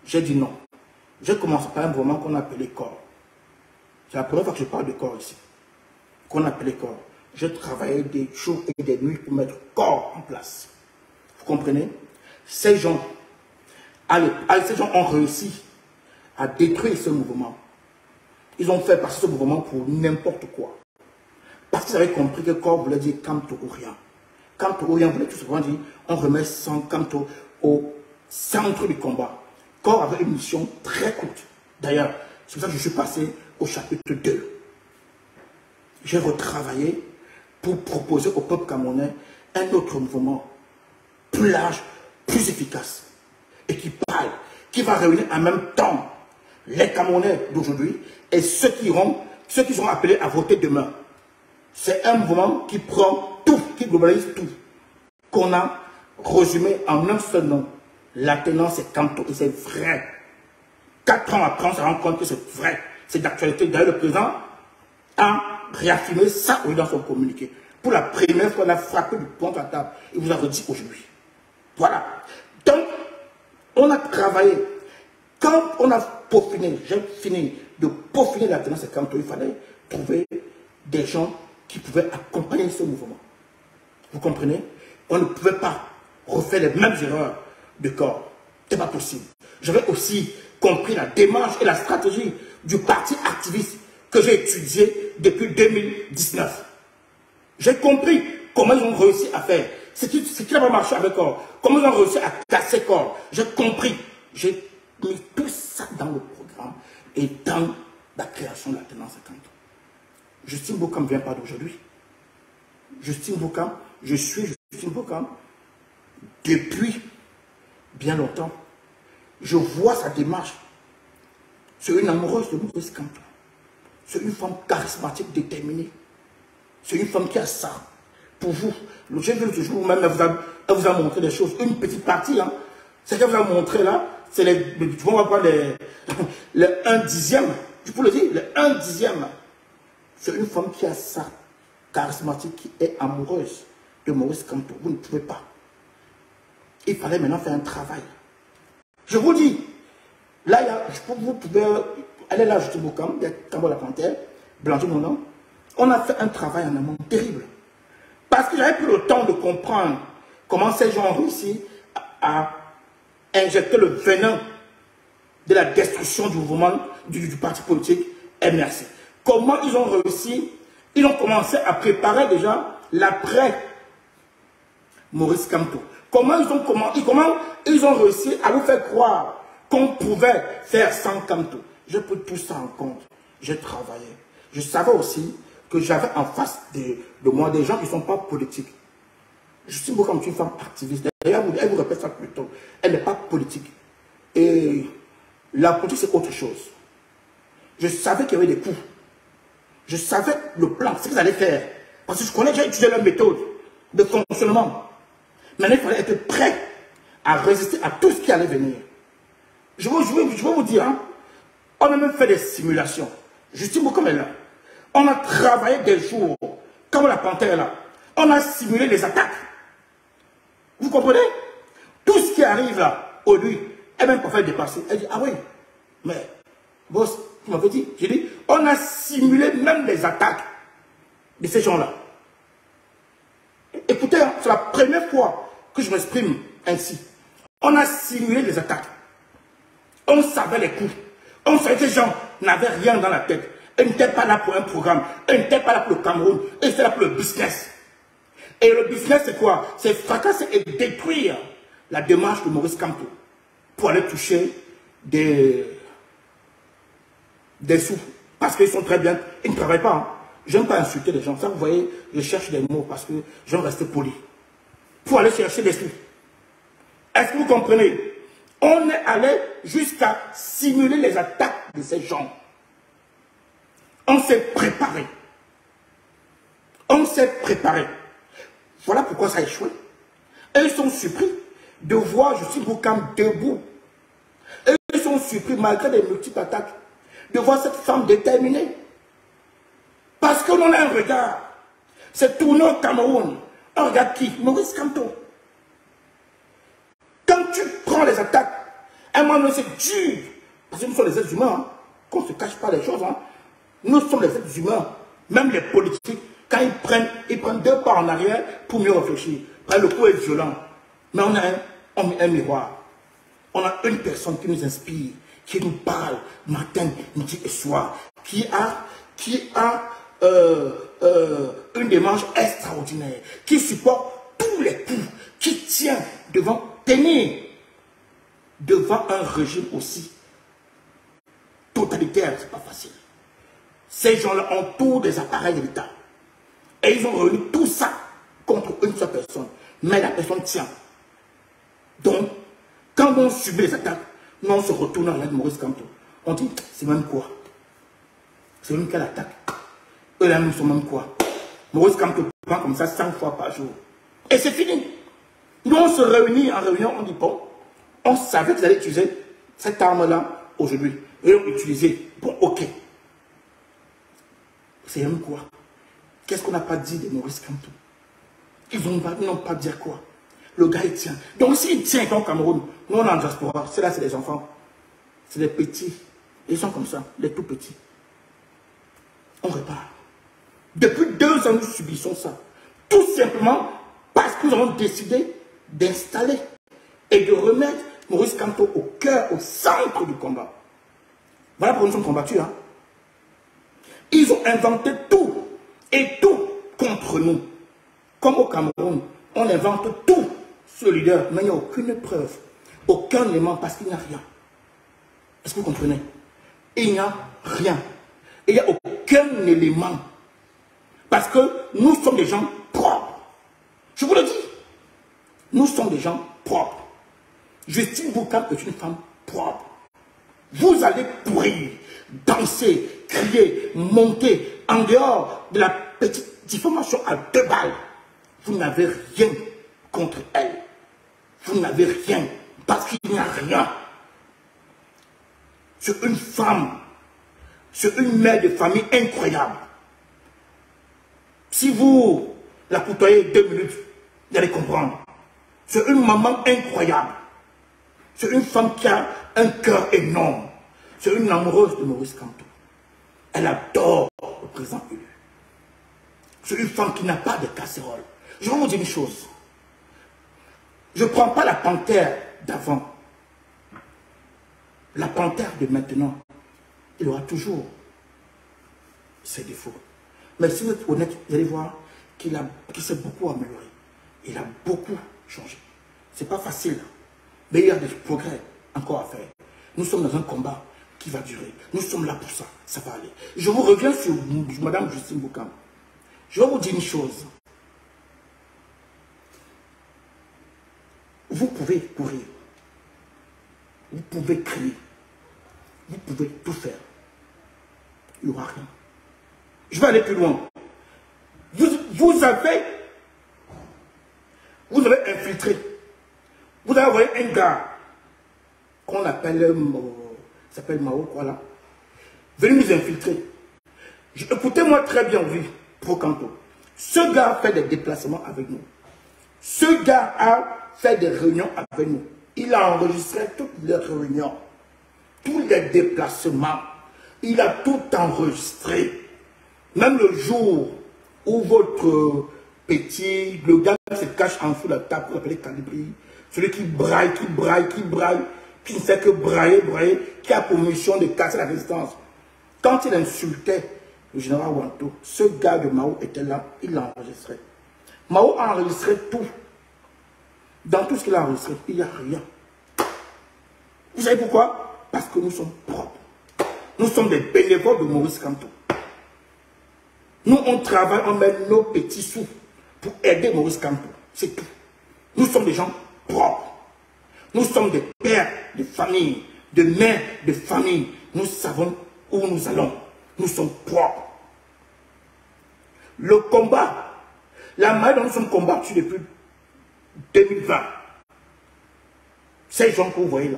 J'ai dit non. Je commence par un mouvement qu'on appelait corps. C'est la première fois que je parle de corps ici. Qu'on appelait corps. Je travaillais des jours et des nuits pour mettre corps en place. Vous comprenez? Ces gens ont réussi à détruire ce mouvement. Ils ont fait passer ce mouvement pour n'importe quoi. Parce qu'ils avaient compris que corps voulait dire Kamto ou rien. Kamto ou rien voulait tout simplement dire on remet son Kamto au centre du combat. Corps avait une mission très courte. D'ailleurs, c'est pour ça que je suis passé au chapitre 2. J'ai retravaillé pour proposer au peuple camerounais un autre mouvement plus large, plus efficace et qui parle, qui va réunir en même temps les Camerounais d'aujourd'hui et ceux qui seront appelés à voter demain. C'est un mouvement qui prend tout, qui globalise tout, qu'on a résumé en un seul nom. La tenance c'est Kamto et c'est vrai. 4 ans après, on se rend compte que c'est vrai. C'est d'actualité. D'ailleurs, le président a réaffirmé ça dans son communiqué. Pour la première fois, on a frappé du poing à la table. Il vous a redit aujourd'hui. Voilà. Donc, on a travaillé. Quand on a peaufiné, j'ai fini de peaufiner la tenance c'est Kamto, il fallait trouver des gens qui pouvaient accompagner ce mouvement. Vous comprenez? On ne pouvait pas refaire les mêmes erreurs de corps. Ce n'est pas possible. J'avais aussi compris la démarche et la stratégie du parti activiste que j'ai étudié depuis 2019. J'ai compris comment ils ont réussi à faire. Ce qui n'a pas marché avec corps. Comment ils ont réussi à casser corps. J'ai compris. J'ai mis tout ça dans le programme et dans la création de la tenance à Kamto. Justine Bokam ne vient pas d'aujourd'hui. Justine Bokam, je suis Justine Bokam depuis bien longtemps. Je vois sa démarche. C'est une amoureuse de Maurice Kamto. C'est une femme charismatique, déterminée. C'est une femme qui a ça. Pour vous, j'ai vu le jour même, elle vous a montré des choses. Une petite partie, hein. Ce qu'elle vous a montré là, c'est on va prendre le 1/10. Je peux le dire, le 1/10. C'est une femme qui a ça, charismatique, qui est amoureuse de Maurice Kamto. Vous ne pouvez pas. Il fallait maintenant faire un travail. Je vous dis, là, vous pouvez, elle est là, Justine Bokam, il y a Kambo la Panthère, Blanche mon nom. On a fait un travail en amont terrible. Parce que j'avais pris le temps de comprendre comment ces gens ont réussi à injecter le venin de la destruction du mouvement, du parti politique MRC. Comment ils ont réussi, ils ont commencé à préparer déjà l'après Maurice Kamto. Comment ils ont réussi à vous faire croire qu'on pouvait faire sans Kamto. J'ai pris tout ça en compte. J'ai travaillé. Je savais aussi que j'avais en face de moi des gens qui ne sont pas politiques. Justine Bokam est une femme activiste. D'ailleurs, elle vous répète ça plus tôt. Elle n'est pas politique. Et la politique, c'est autre chose. Je savais qu'il y avait des coups. Je savais le plan, ce qu'ils allaient faire. Parce que je connais, j'ai étudié leur méthode de fonctionnement. Maintenant, il fallait être prêt à résister à tout ce qui allait venir. Je vais vous dire, hein, on a même fait des simulations. Justine Bokam est là. On a travaillé des jours, comme la Panthère est là. On a simulé les attaques. Vous comprenez? Tout ce qui arrive là, au lui, elle même pas fait dépasser. Elle dit, ah oui, mais, boss, tu m'avais dit, j'ai dit, on a simulé même les attaques de ces gens-là. Écoutez, hein, c'est la première fois que je m'exprime ainsi. On a simulé les attaques. On savait les coups. On savait que les gens n'avaient rien dans la tête. Elle n'était pas là pour un programme. Elle n'était pas là pour le Cameroun. Elle était là pour le business. Et le business, c'est quoi? C'est fracasser et détruire la démarche de Maurice Kamto pour aller toucher des sous. Parce qu'ils sont très bien. Ils ne travaillent pas. Hein. Je n'aime pas insulter les gens. Ça, vous voyez, je cherche des mots parce que je veux rester poli. Pour aller chercher des sous. Est-ce que vous comprenez? On est allé jusqu'à simuler les attaques de ces gens. On s'est préparé. On s'est préparé. Voilà pourquoi ça a échoué. Et ils sont surpris de voir Justin Boucam debout. Et ils sont surpris, malgré les multiples attaques, de voir cette femme déterminée. Parce qu'on en a un regard. C'est tourné au Cameroun. On regarde qui? Maurice Kamto. Quand tu prends les attaques, à un moment donné, c'est dur. Parce que nous sommes les êtres humains. Hein. Qu'on ne se cache pas les choses. Hein. Nous sommes les êtres humains. Même les politiques, quand ils prennent 2 pas en arrière pour mieux réfléchir. Le coup est violent. Mais on a un miroir. On a une personne qui nous inspire, qui nous parle matin, midi et soir, qui a une démarche extraordinaire, qui supporte tous les coups, qui tient tenir devant un régime aussi totalitaire, c'est pas facile. Ces gens-là ont tous des appareils de l'État. Et ils ont réuni tout ça contre une seule personne. Mais la personne tient. Donc, quand on subit les attaques, nous on se retourne à l'aide de Maurice Kamto. On dit, c'est même quoi? C'est même quelle attaque? Eux là, nous sommes même quoi? Maurice Kamto prend comme ça 100 fois par jour. Et c'est fini. Nous on se réunit en réunion, on dit, bon, on savait qu'ils allaient utiliser cette arme-là aujourd'hui. Et on utilisait. Bon, ok. C'est même quoi? Qu'est-ce qu'on n'a pas dit de Maurice Kamto? Ils n'ont pas dit quoi? Le gars, il tient. Donc, s'il tient au Cameroun, nous, on est en diaspora. C'est là, c'est les enfants. C'est les petits. Ils sont comme ça, les tout petits. On répare. Depuis 2 ans, nous subissons ça. Tout simplement parce que nous avons décidé d'installer et de remettre Maurice Kamto au cœur, au centre du combat. Voilà pourquoi nous sommes combattus. Hein. Ils ont inventé tout et tout contre nous. Comme au Cameroun, on invente tout sur le leader, mais il n'y a aucune preuve, aucun élément, parce qu'il n'y a rien. Est-ce que vous comprenez? Il n'y a rien. Il n'y a aucun élément. Parce que nous sommes des gens propres. Je vous le dis. Nous sommes des gens propres. Justine Boucam est une femme propre. Vous allez pourrir, danser, crier, monter en dehors de la petite diffamation à 2 balles. Vous n'avez rien contre elle. Vous n'avez rien parce qu'il n'y a rien. C'est une femme, c'est une mère de famille incroyable. Si vous la côtoyez 2 minutes, vous allez comprendre. C'est une maman incroyable. C'est une femme qui a un cœur énorme. C'est une amoureuse de Maurice Kamto. Elle adore le président élu. C'est une femme qui n'a pas de casserole. Je vais vous dire une chose. Je ne prends pas la panthère d'avant. La panthère de maintenant, il aura toujours ses défauts. Mais si vous êtes honnête, vous allez voir qu'il s'est beaucoup amélioré. Il a beaucoup changé. Ce n'est pas facile. Mais il y a des progrès encore à faire. Nous sommes dans un combat qui va durer. Nous sommes là pour ça. Ça va aller. Je vous reviens sur Mme Justine Boucam. Je vais vous dire une chose. Vous pouvez courir. Vous pouvez crier. Vous pouvez tout faire. Il n'y aura rien. Je vais aller plus loin. Vous avez infiltré. Vous avez envoyé un gars qu'on appelle s'appelle Mao, quoi là. Venez nous infiltrer. Écoutez-moi très bien, oui, Pro Kamto. Ce gars a fait des déplacements avec nous. Ce gars a fait des réunions avec nous. Il a enregistré toutes les réunions, tous les déplacements. Il a tout enregistré. Même le jour où votre petit, le gars se cache en dessous de la table, vous appelez Calibri, celui qui braille, qui ne fait que brailler, qui a pour mission de casser la résistance. Quand il insultait le général Wanto, ce gars de Mao était là, il l'enregistrait. Mao a enregistré tout. Dans tout ce qu'il a enregistré, il n'y a rien. Vous savez pourquoi? Parce que nous sommes propres. Nous sommes des bénévoles de Maurice Kamto. Nous, on travaille, on met nos petits sous pour aider Maurice Kamto. C'est tout. Nous sommes des gens propres. Nous sommes des pères de famille, de mères de famille. Nous savons où nous allons. Nous sommes propres. Le combat, la manière dont nous sommes combattus depuis 2020, ces gens que vous voyez là,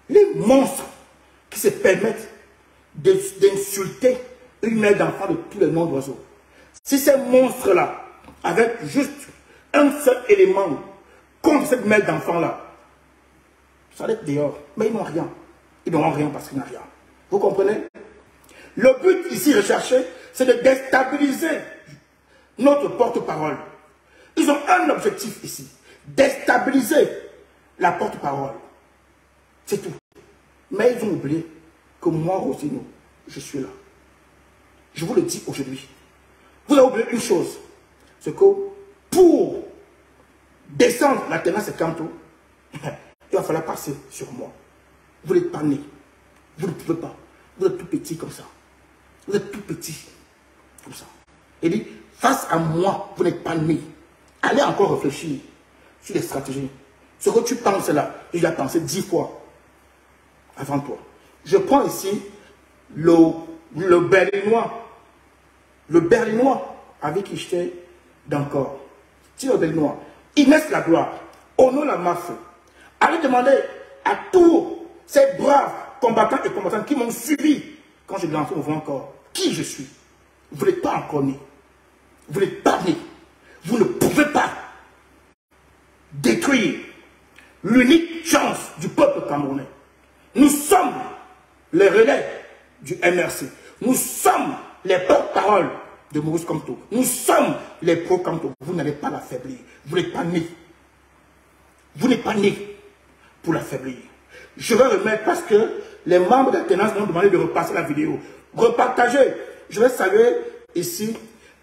les monstres qui se permettent d'insulter une mère d'enfant de tous les noms d'oiseaux. Si ces monstres-là, avec juste un seul élément contre cette mère d'enfant-là, ça va être dehors. Mais ils n'ont rien. Ils n'auront rien parce qu'ils n'ont rien. Vous comprenez? Le but ici recherché, c'est de déstabiliser notre porte-parole. Ils ont un objectif ici. Déstabiliser la porte-parole. C'est tout. Mais ils ont oublié que moi, Rosino, je suis là. Je vous le dis aujourd'hui. Vous avez oublié une chose. C'est que pour descendre la Ténance Kamto, il va falloir passer sur moi. Vous n'êtes pas né. Vous ne pouvez pas. Vous êtes tout petit comme ça. Vous êtes tout petit comme ça. Il dit, face à moi, vous n'êtes pas né. Allez encore réfléchir sur les stratégies. Ce que tu penses là, je l'ai pensé 10 fois avant toi. Je prends ici le Berlinois. Le Berlinois avec qui j'étais d'encore. Si le Berlinois, Inès Lagloire, Ono Lamafou, allez demander à tous ces braves combattants et combattantes qui m'ont suivi quand je lancé au mouvement encore qui je suis. Vous n'êtes pas encore né. Vous n'êtes pas né. Vous ne pouvez pas détruire l'unique chance du peuple camerounais. Nous sommes les relais du MRC. Nous sommes les porte-paroles de Maurice Kamto. Nous sommes les pro-Kamto. Vous n'allez pas l'affaiblir. Vous n'êtes pas né. Vous n'êtes pas né pour l'affaiblir. Je vais remettre parce que les membres de la Ténance m'ont demandé de repasser la vidéo. Repartager. Je vais saluer ici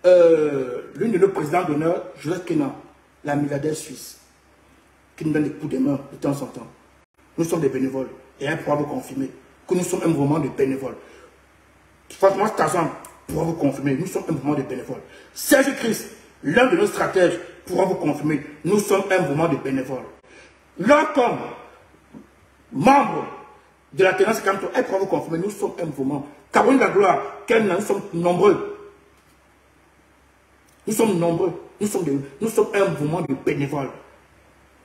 l'une de nos présidents d'honneur, Juliette Kenan, la milliardaire suisse, qui nous donne des coups de main de temps en temps. Nous sommes des bénévoles. Et elle pourra vous confirmer que nous sommes un mouvement de bénévoles. Franchement, cet argent pourra vous confirmer, nous sommes un mouvement de bénévoles. Serge Christ, l'un de nos stratèges, pourra vous confirmer, nous sommes un mouvement de bénévoles. L'un comme membre de la Ténance Kamto, elle pourra vous confirmer, nous sommes un mouvement. Caroline Lagloire, nous sommes nombreux. Nous sommes nombreux. Nous sommes un mouvement de bénévoles.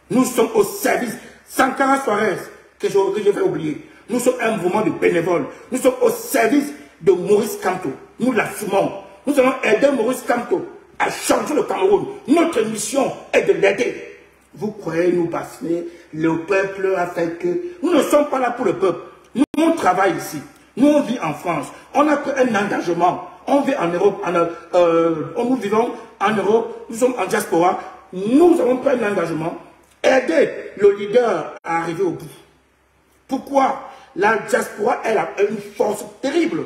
Nous sommes au service. Sankara Suarez, que je vais oublier. Nous sommes un mouvement de bénévoles. Nous sommes au service de Maurice Kamto. Nous l'assumons. Nous allons aider Maurice Kamto à changer le Cameroun. Notre mission est de l'aider. Vous croyez nous bassiner, le peuple a fait que... Nous ne sommes pas là pour le peuple. Nous, on travaille ici. Nous, on vit en France. On a pris un engagement. On vit en Europe. Nous vivons en Europe. Nous sommes en diaspora. Nous avons pris un engagement. Aider le leader à arriver au bout. Pourquoi? La diaspora, elle a une force terrible.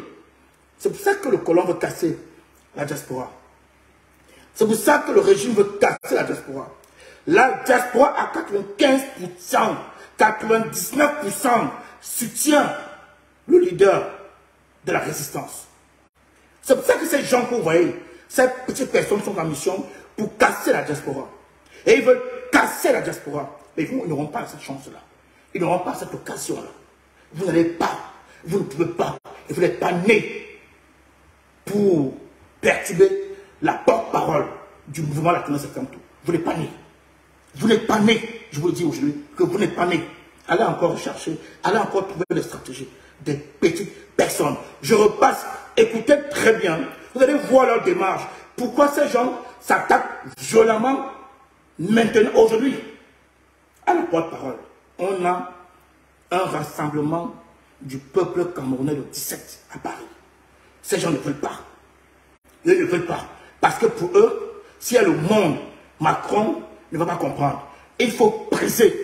C'est pour ça que le colon veut casser la diaspora. C'est pour ça que le régime veut casser la diaspora. La diaspora à 95%, 99% soutient le leader de la résistance. C'est pour ça que ces gens que vous voyez, ces petites personnes sont en mission pour casser la diaspora. Et ils veulent casser la diaspora. Mais ils n'auront pas cette chance-là. Ils n'auront pas cette occasion-là. Vous n'allez pas, vous ne pouvez pas, et vous n'êtes pas né pour perturber la porte-parole du mouvement de la Ténance Kamto. Vous n'êtes pas né. Vous n'êtes pas né. Je vous le dis aujourd'hui que vous n'êtes pas né. Allez encore rechercher, allez encore trouver des stratégies, des petites personnes. Je repasse, écoutez très bien. Vous allez voir leur démarche. Pourquoi ces gens s'attaquent violemment maintenant, aujourd'hui, à la porte-parole. On a un rassemblement du peuple camerounais le 17 à Paris. Ces gens ne veulent pas. Ils ne veulent pas. Parce que pour eux, s'il y a le monde, Macron ne va pas comprendre. Il faut briser,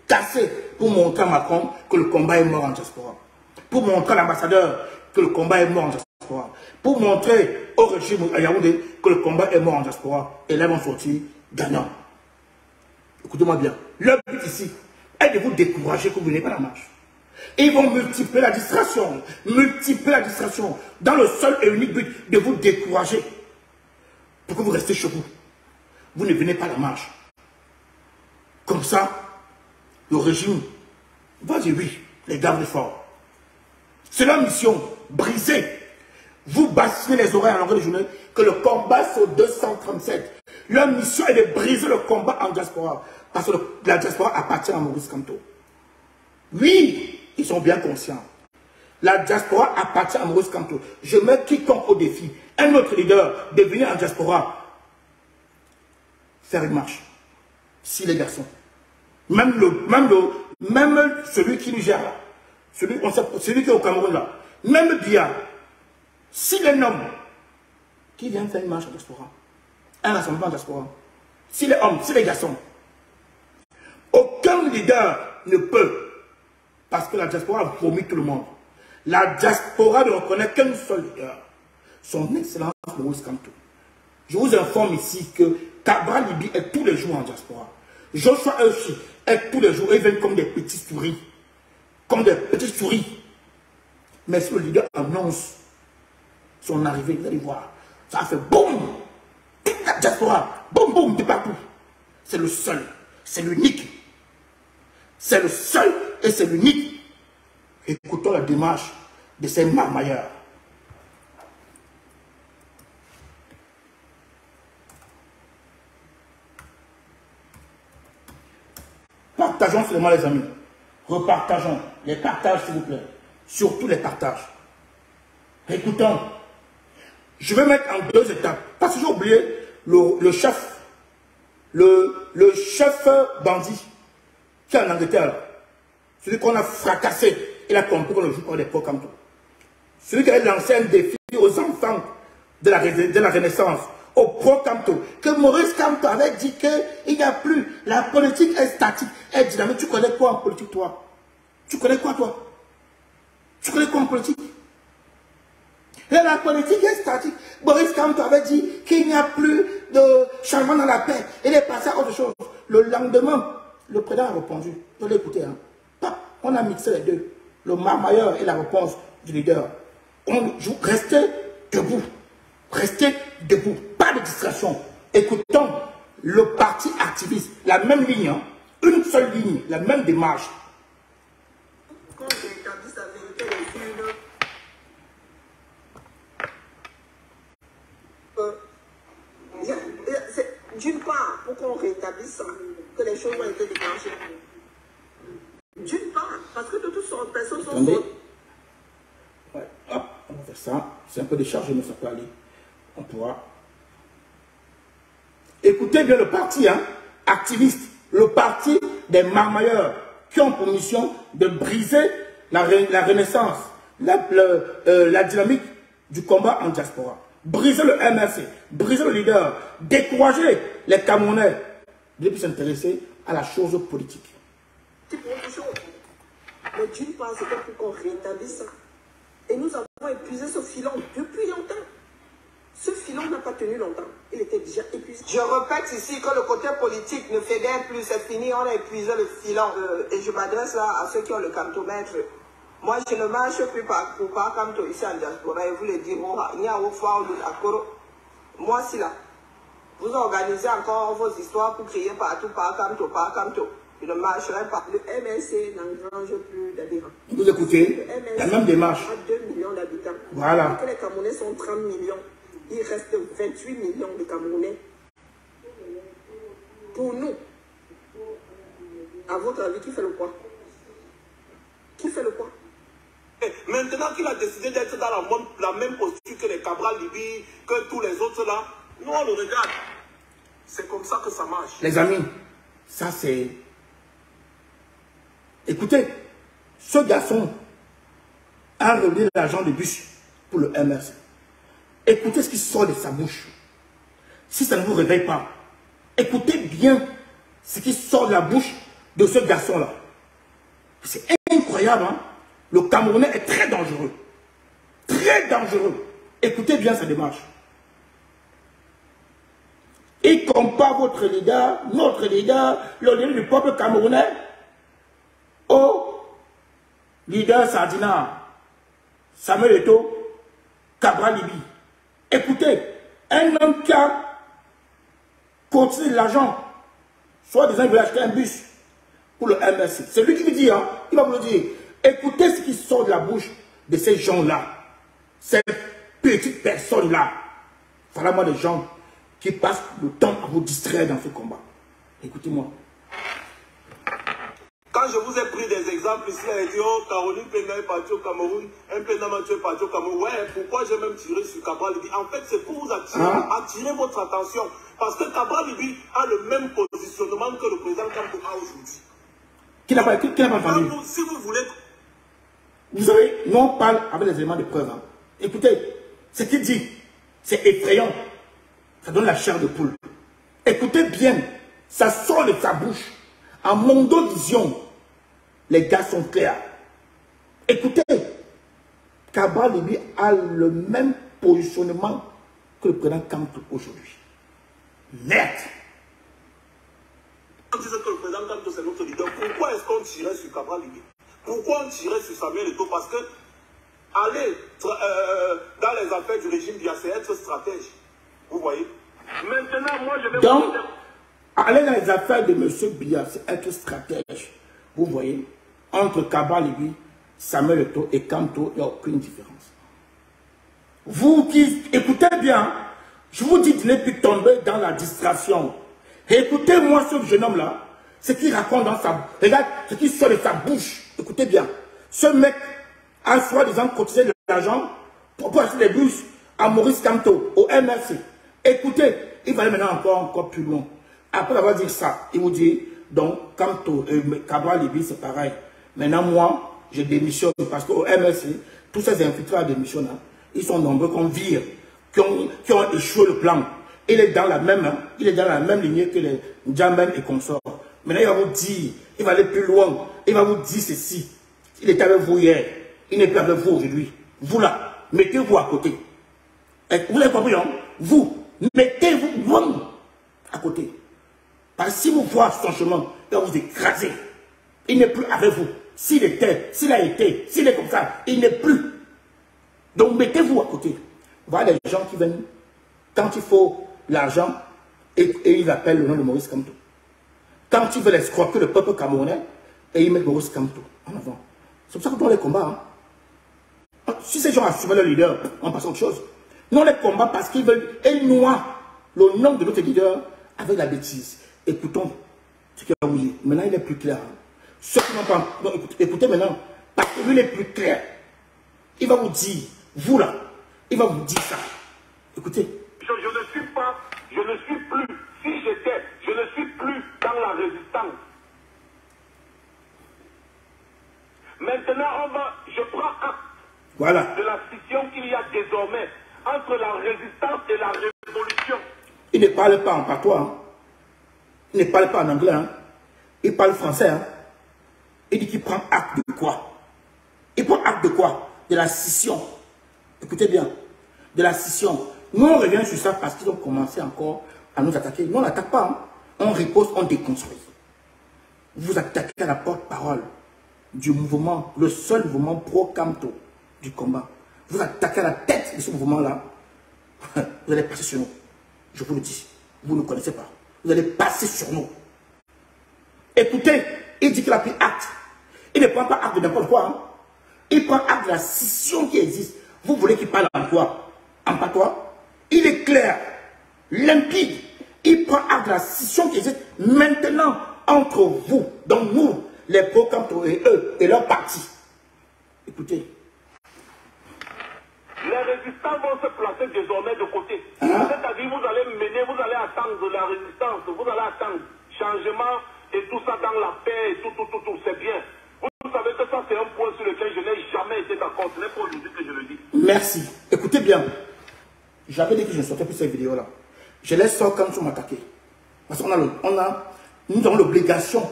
casser pour montrer à Macron que le combat est mort en diaspora. Pour montrer à l'ambassadeur que le combat est mort en diaspora. Pour montrer au régime à Yaoundé que le combat est mort en diaspora. Et là, ils vont sortir gagnants. Écoutez-moi bien. Leur but ici est de vous décourager que vous venez pas à la marche. Et ils vont multiplier la distraction. Multiplier la distraction. Dans le seul et unique but de vous décourager. Pour que vous restez chez vous. Vous ne venez pas à la marche. Comme ça, le régime va dire oui, les gardes forts. C'est leur mission, briser. Vous bassinez les oreilles à longueur de journée que le combat c'est au 237. Leur mission est de briser le combat en diaspora. Parce que la diaspora appartient à Maurice Kamto. Oui, ils sont bien conscients. La diaspora appartient à Maurice Kamto. Je mets quiconque au défi. Un autre leader de venir en diaspora faire une marche. Si les garçons. Même celui qui nous gère là. Celui qui est au Cameroun là. Même Bia. Si les hommes qui viennent faire une marche en diaspora. Un rassemblement en diaspora. Si les hommes, si les garçons. Aucun leader ne peut. Parce que la diaspora vomit tout le monde. La diaspora ne reconnaît qu'un seul leader. Son Excellence Maurice Kamto. Je vous informe ici que Cabral Libye est tous les jours en diaspora. Joshua Eushi est tous les jours. Ils viennent comme des petits souris. Comme des petits souris. Mais si le leader annonce son arrivée, vous allez voir. Ça a fait boum. Toute la diaspora. Boum, boum, de partout. C'est le seul. C'est l'unique. C'est le seul et c'est l'unique. Écoutons la démarche de ces marmailleurs. Partageons seulement les amis. Repartageons. Les partages s'il vous plaît. Surtout les partages. Écoutons. Je vais mettre en deux étapes. Parce que j'ai oublié le chef. Le chef bandit. Qui est en Angleterre. Celui qu'on a fracassé. Il a compris qu'on le joue par les pots comme tout. Celui qui a lancé un défi aux enfants de la Renaissance. Au pro-Kamto, que Maurice Kamto avait dit qu'il n'y a plus, la politique est statique, est dynamique. Tu connais quoi en politique, toi? Tu connais quoi, toi? Tu connais quoi en politique? Et la politique est statique. Maurice Kamto avait dit qu'il n'y a plus de changement dans la paix. Il est passé à autre chose. Le lendemain, le président a répondu. Vous l'écoutez, hein? On a mixé les deux. Le marmailleur et la réponse du leader. Restez debout. Restez debout. Pas de distraction. Écoutons le parti activiste. La même ligne. Hein? Une seule ligne. La même démarche. Quand on établit sa vérité, d'une part, pour qu'on rétablisse ça, que les choses ont été déclenchées. D'une part, parce que de toutes sortes, personnes sont sorties. Ouais. Hop, on va faire ça. C'est un peu déchargé, mais ça peut aller. On pourra. Écoutez bien le parti hein, activiste, le parti des marmailleurs qui ont pour mission de briser la renaissance, la dynamique du combat en diaspora. Briser le MRC, briser le leader, décourager les Camerounais de plus s'intéresser à la chose politique. C'est pour autre chose. Mais d'une part, c'était pour qu'on rétablisse ça. Et nous avons épuisé ce filon depuis longtemps. Ce filon n'a pas tenu longtemps. Il était déjà épuisé. Je répète ici que le côté politique ne fédère plus. C'est fini, on a épuisé le filon. Et je m'adresse là à ceux qui ont le Kamtomètre. Moi, je ne marche plus pour pas Kamto ici en diaspora. Et vous le direz, il y a au foire à Koro. Moi, si là, vous organisez encore vos histoires pour crier partout, par Kamto. Je ne marcherai pas. Le MSC n'engrange plus d'adhérents. Vous écoutez, la même démarche. A 2 millions d'habitants. Voilà. Que les Camerounais sont 30 millions. Il reste 28 millions de Camerounais. Pour nous, à votre avis, qui fait le quoi? Qui fait le quoi? Maintenant qu'il a décidé d'être dans la même posture que les Cabral Libye, que tous les autres là, nous on le regarde. C'est comme ça que ça marche. Les amis, ça c'est... Écoutez, ce garçon a relevé l'argent de bus pour le MRC. Écoutez ce qui sort de sa bouche. Si ça ne vous réveille pas, écoutez bien ce qui sort de la bouche de ce garçon-là. C'est incroyable, hein? Le Camerounais est très dangereux. très dangereux. Écoutez bien sa démarche. Il compare votre leader, notre leader, le leader du peuple camerounais, au leader Sardina, Samuel Eto'o, Cabral Libye. Écoutez, un homme qui a cotisé de l'argent, soit des gens qui veulent acheter un bus pour le MRC. C'est lui qui vous dit, hein, il va vous le dire. Écoutez ce qui sort de la bouche de ces gens-là, ces petites personnes-là. Voilà moi des gens qui passent le temps à vous distraire dans ce combat. Écoutez-moi. Quand je vous ai pris des exemples ici, elle dit, oh, Caroline Pena est partie au Cameroun, un Pena Mathieu est parti au Cameroun. Ouais, pourquoi j'ai même tiré sur Cabral Libye? En fait, c'est pour vous attirer votre attention. Parce que Cabral Libye a le même positionnement que le président Kamto a aujourd'hui. Qui n'a pas entendu? Si vous voulez... Vous savez, nous on parle avec les éléments de preuve. Hein. Écoutez, ce qu'il dit, c'est effrayant. Ça donne la chair de poule. Écoutez bien, ça sort de sa bouche. En mondovision, les gars sont clairs. Écoutez, Cabral Libye a le même positionnement que le président Kamto aujourd'hui. Merde! On disait que le président Kamto c'est notre leader. Pourquoi est-ce qu'on tirait sur Cabral Libye? Pourquoi on tirait sur Samuel Eto'o? Parce que aller dans les affaires du régime Biya, c'est être stratège. Vous voyez? Maintenant, moi je vais... Donc, aller dans les affaires de M. Biya, c'est être stratège. Vous voyez, entre Cabral Libye, Samuel Eto'o et Kamto, il n'y a aucune différence. Vous qui écoutez bien, je vous dis de ne plus tomber dans la distraction. Écoutez-moi ce jeune homme-là, ce qu'il raconte dans sa... Regarde ce qui sort de sa bouche. Écoutez bien. Ce mec a soi-disant cotisé de l'argent pour acheter des bus à Maurice Kamto, au MRC. Écoutez, il va aller maintenant encore plus loin. Après avoir dit ça, il vous dit, donc, Kamto et Cabral Libye, c'est pareil. Maintenant, moi, je démissionne parce qu'au MRC, tous ces infiltrés à démission, là, ils sont nombreux qu'on vire, qui ont échoué le plan. Il est dans la même lignée que les Djamen et consorts. Maintenant, il va vous dire, il va aller plus loin, il va vous dire ceci. Il était avec vous hier, il n'est plus avec vous aujourd'hui. Vous là, mettez-vous à côté. Vous l'avez compris, hein? Vous, mettez-vous loin à côté. Parce que si vous voyez son chemin, il va vous écraser. Il n'est plus avec vous. S'il était, s'il a été, s'il est comme ça, il n'est plus. Donc mettez-vous à côté. Voilà les gens qui viennent, quand il faut l'argent, et ils appellent le nom de Maurice Kamto. Quand ils veulent escroquer le peuple camerounais, et ils mettent Maurice Kamto en avant. C'est pour ça que dans les combats, hein, si ces gens assument leur leader, on passe à autre chose. Nous, on les combat parce qu'ils veulent énoir le nom de notre leader avec la bêtise. Écoutons ce qu'il va vous dire. Maintenant, il est plus clair. Ceux qui n'ont pas... Non, écoutez maintenant, parce que lui, il est plus clair. Il va vous dire, vous là, il va vous dire ça. Écoutez. Je ne suis plus, si j'étais, je ne suis plus dans la résistance. Maintenant, je prends acte de la scission qu'il y a désormais entre la résistance et la révolution. Il ne parle pas en patois. Hein. Il ne parle pas en anglais. Hein. Il parle français. Hein. Il dit qu'il prend acte de quoi? Il prend acte de quoi? De la scission. Écoutez bien. De la scission. Nous, on revient sur ça parce qu'ils ont commencé encore à nous attaquer. Nous, on n'attaque pas. Hein. On riposte, on déconstruit. Vous attaquez à la porte-parole du mouvement, le seul mouvement pro-Kamto du combat. Vous attaquez à la tête de ce mouvement-là. Vous allez passer sur nous. Je vous le dis. Vous ne connaissez pas. Vous allez passer sur nous. Écoutez, il dit qu'il a pris acte. Il ne prend pas acte de n'importe quoi. Hein. Il prend acte de la scission qui existe. Vous voulez qu'il parle en quoi? En patois? Il est clair, limpide. Il prend acte de la scission qui existe maintenant entre vous, donc nous, les pro-Kamto et eux, et leur parti. Écoutez. Les résistants vont se placer désormais de côté. Hein? C'est-à-dire, vous allez mener, vous allez attendre la résistance, vous allez attendre changement et tout ça dans la paix et tout, c'est bien. Vous savez que ça, c'est un point sur lequel je n'ai jamais été d'accord. Ce n'est pas aujourd'hui que je le dis. Merci. Écoutez bien. J'avais dit que je ne sortais plus cette vidéo-là. Je les sors quand ils sont attaqués. Parce qu'on nous avons l'obligation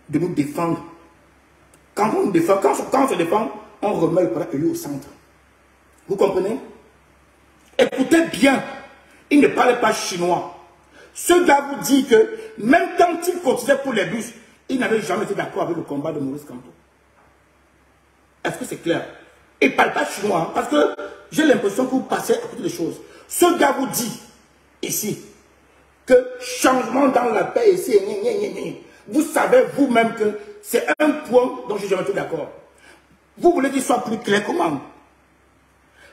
de nous défendre. Quand on nous défend, quand on se défend, on remet le plat élu au centre. Vous comprenez? Écoutez bien, il ne parlait pas chinois. Ce gars vous dit que même quand il cotisait pour les bus, il n'avait jamais été d'accord avec le combat de Maurice Kamto. Est-ce que c'est clair? Il ne parle pas chinois, hein, parce que j'ai l'impression que vous passez à côté des choses. Ce gars vous dit, ici, que changement dans la paix ici, vous savez vous-même que c'est un point dont je n'ai jamais été d'accord. Vous voulez qu'il soit plus clair comment?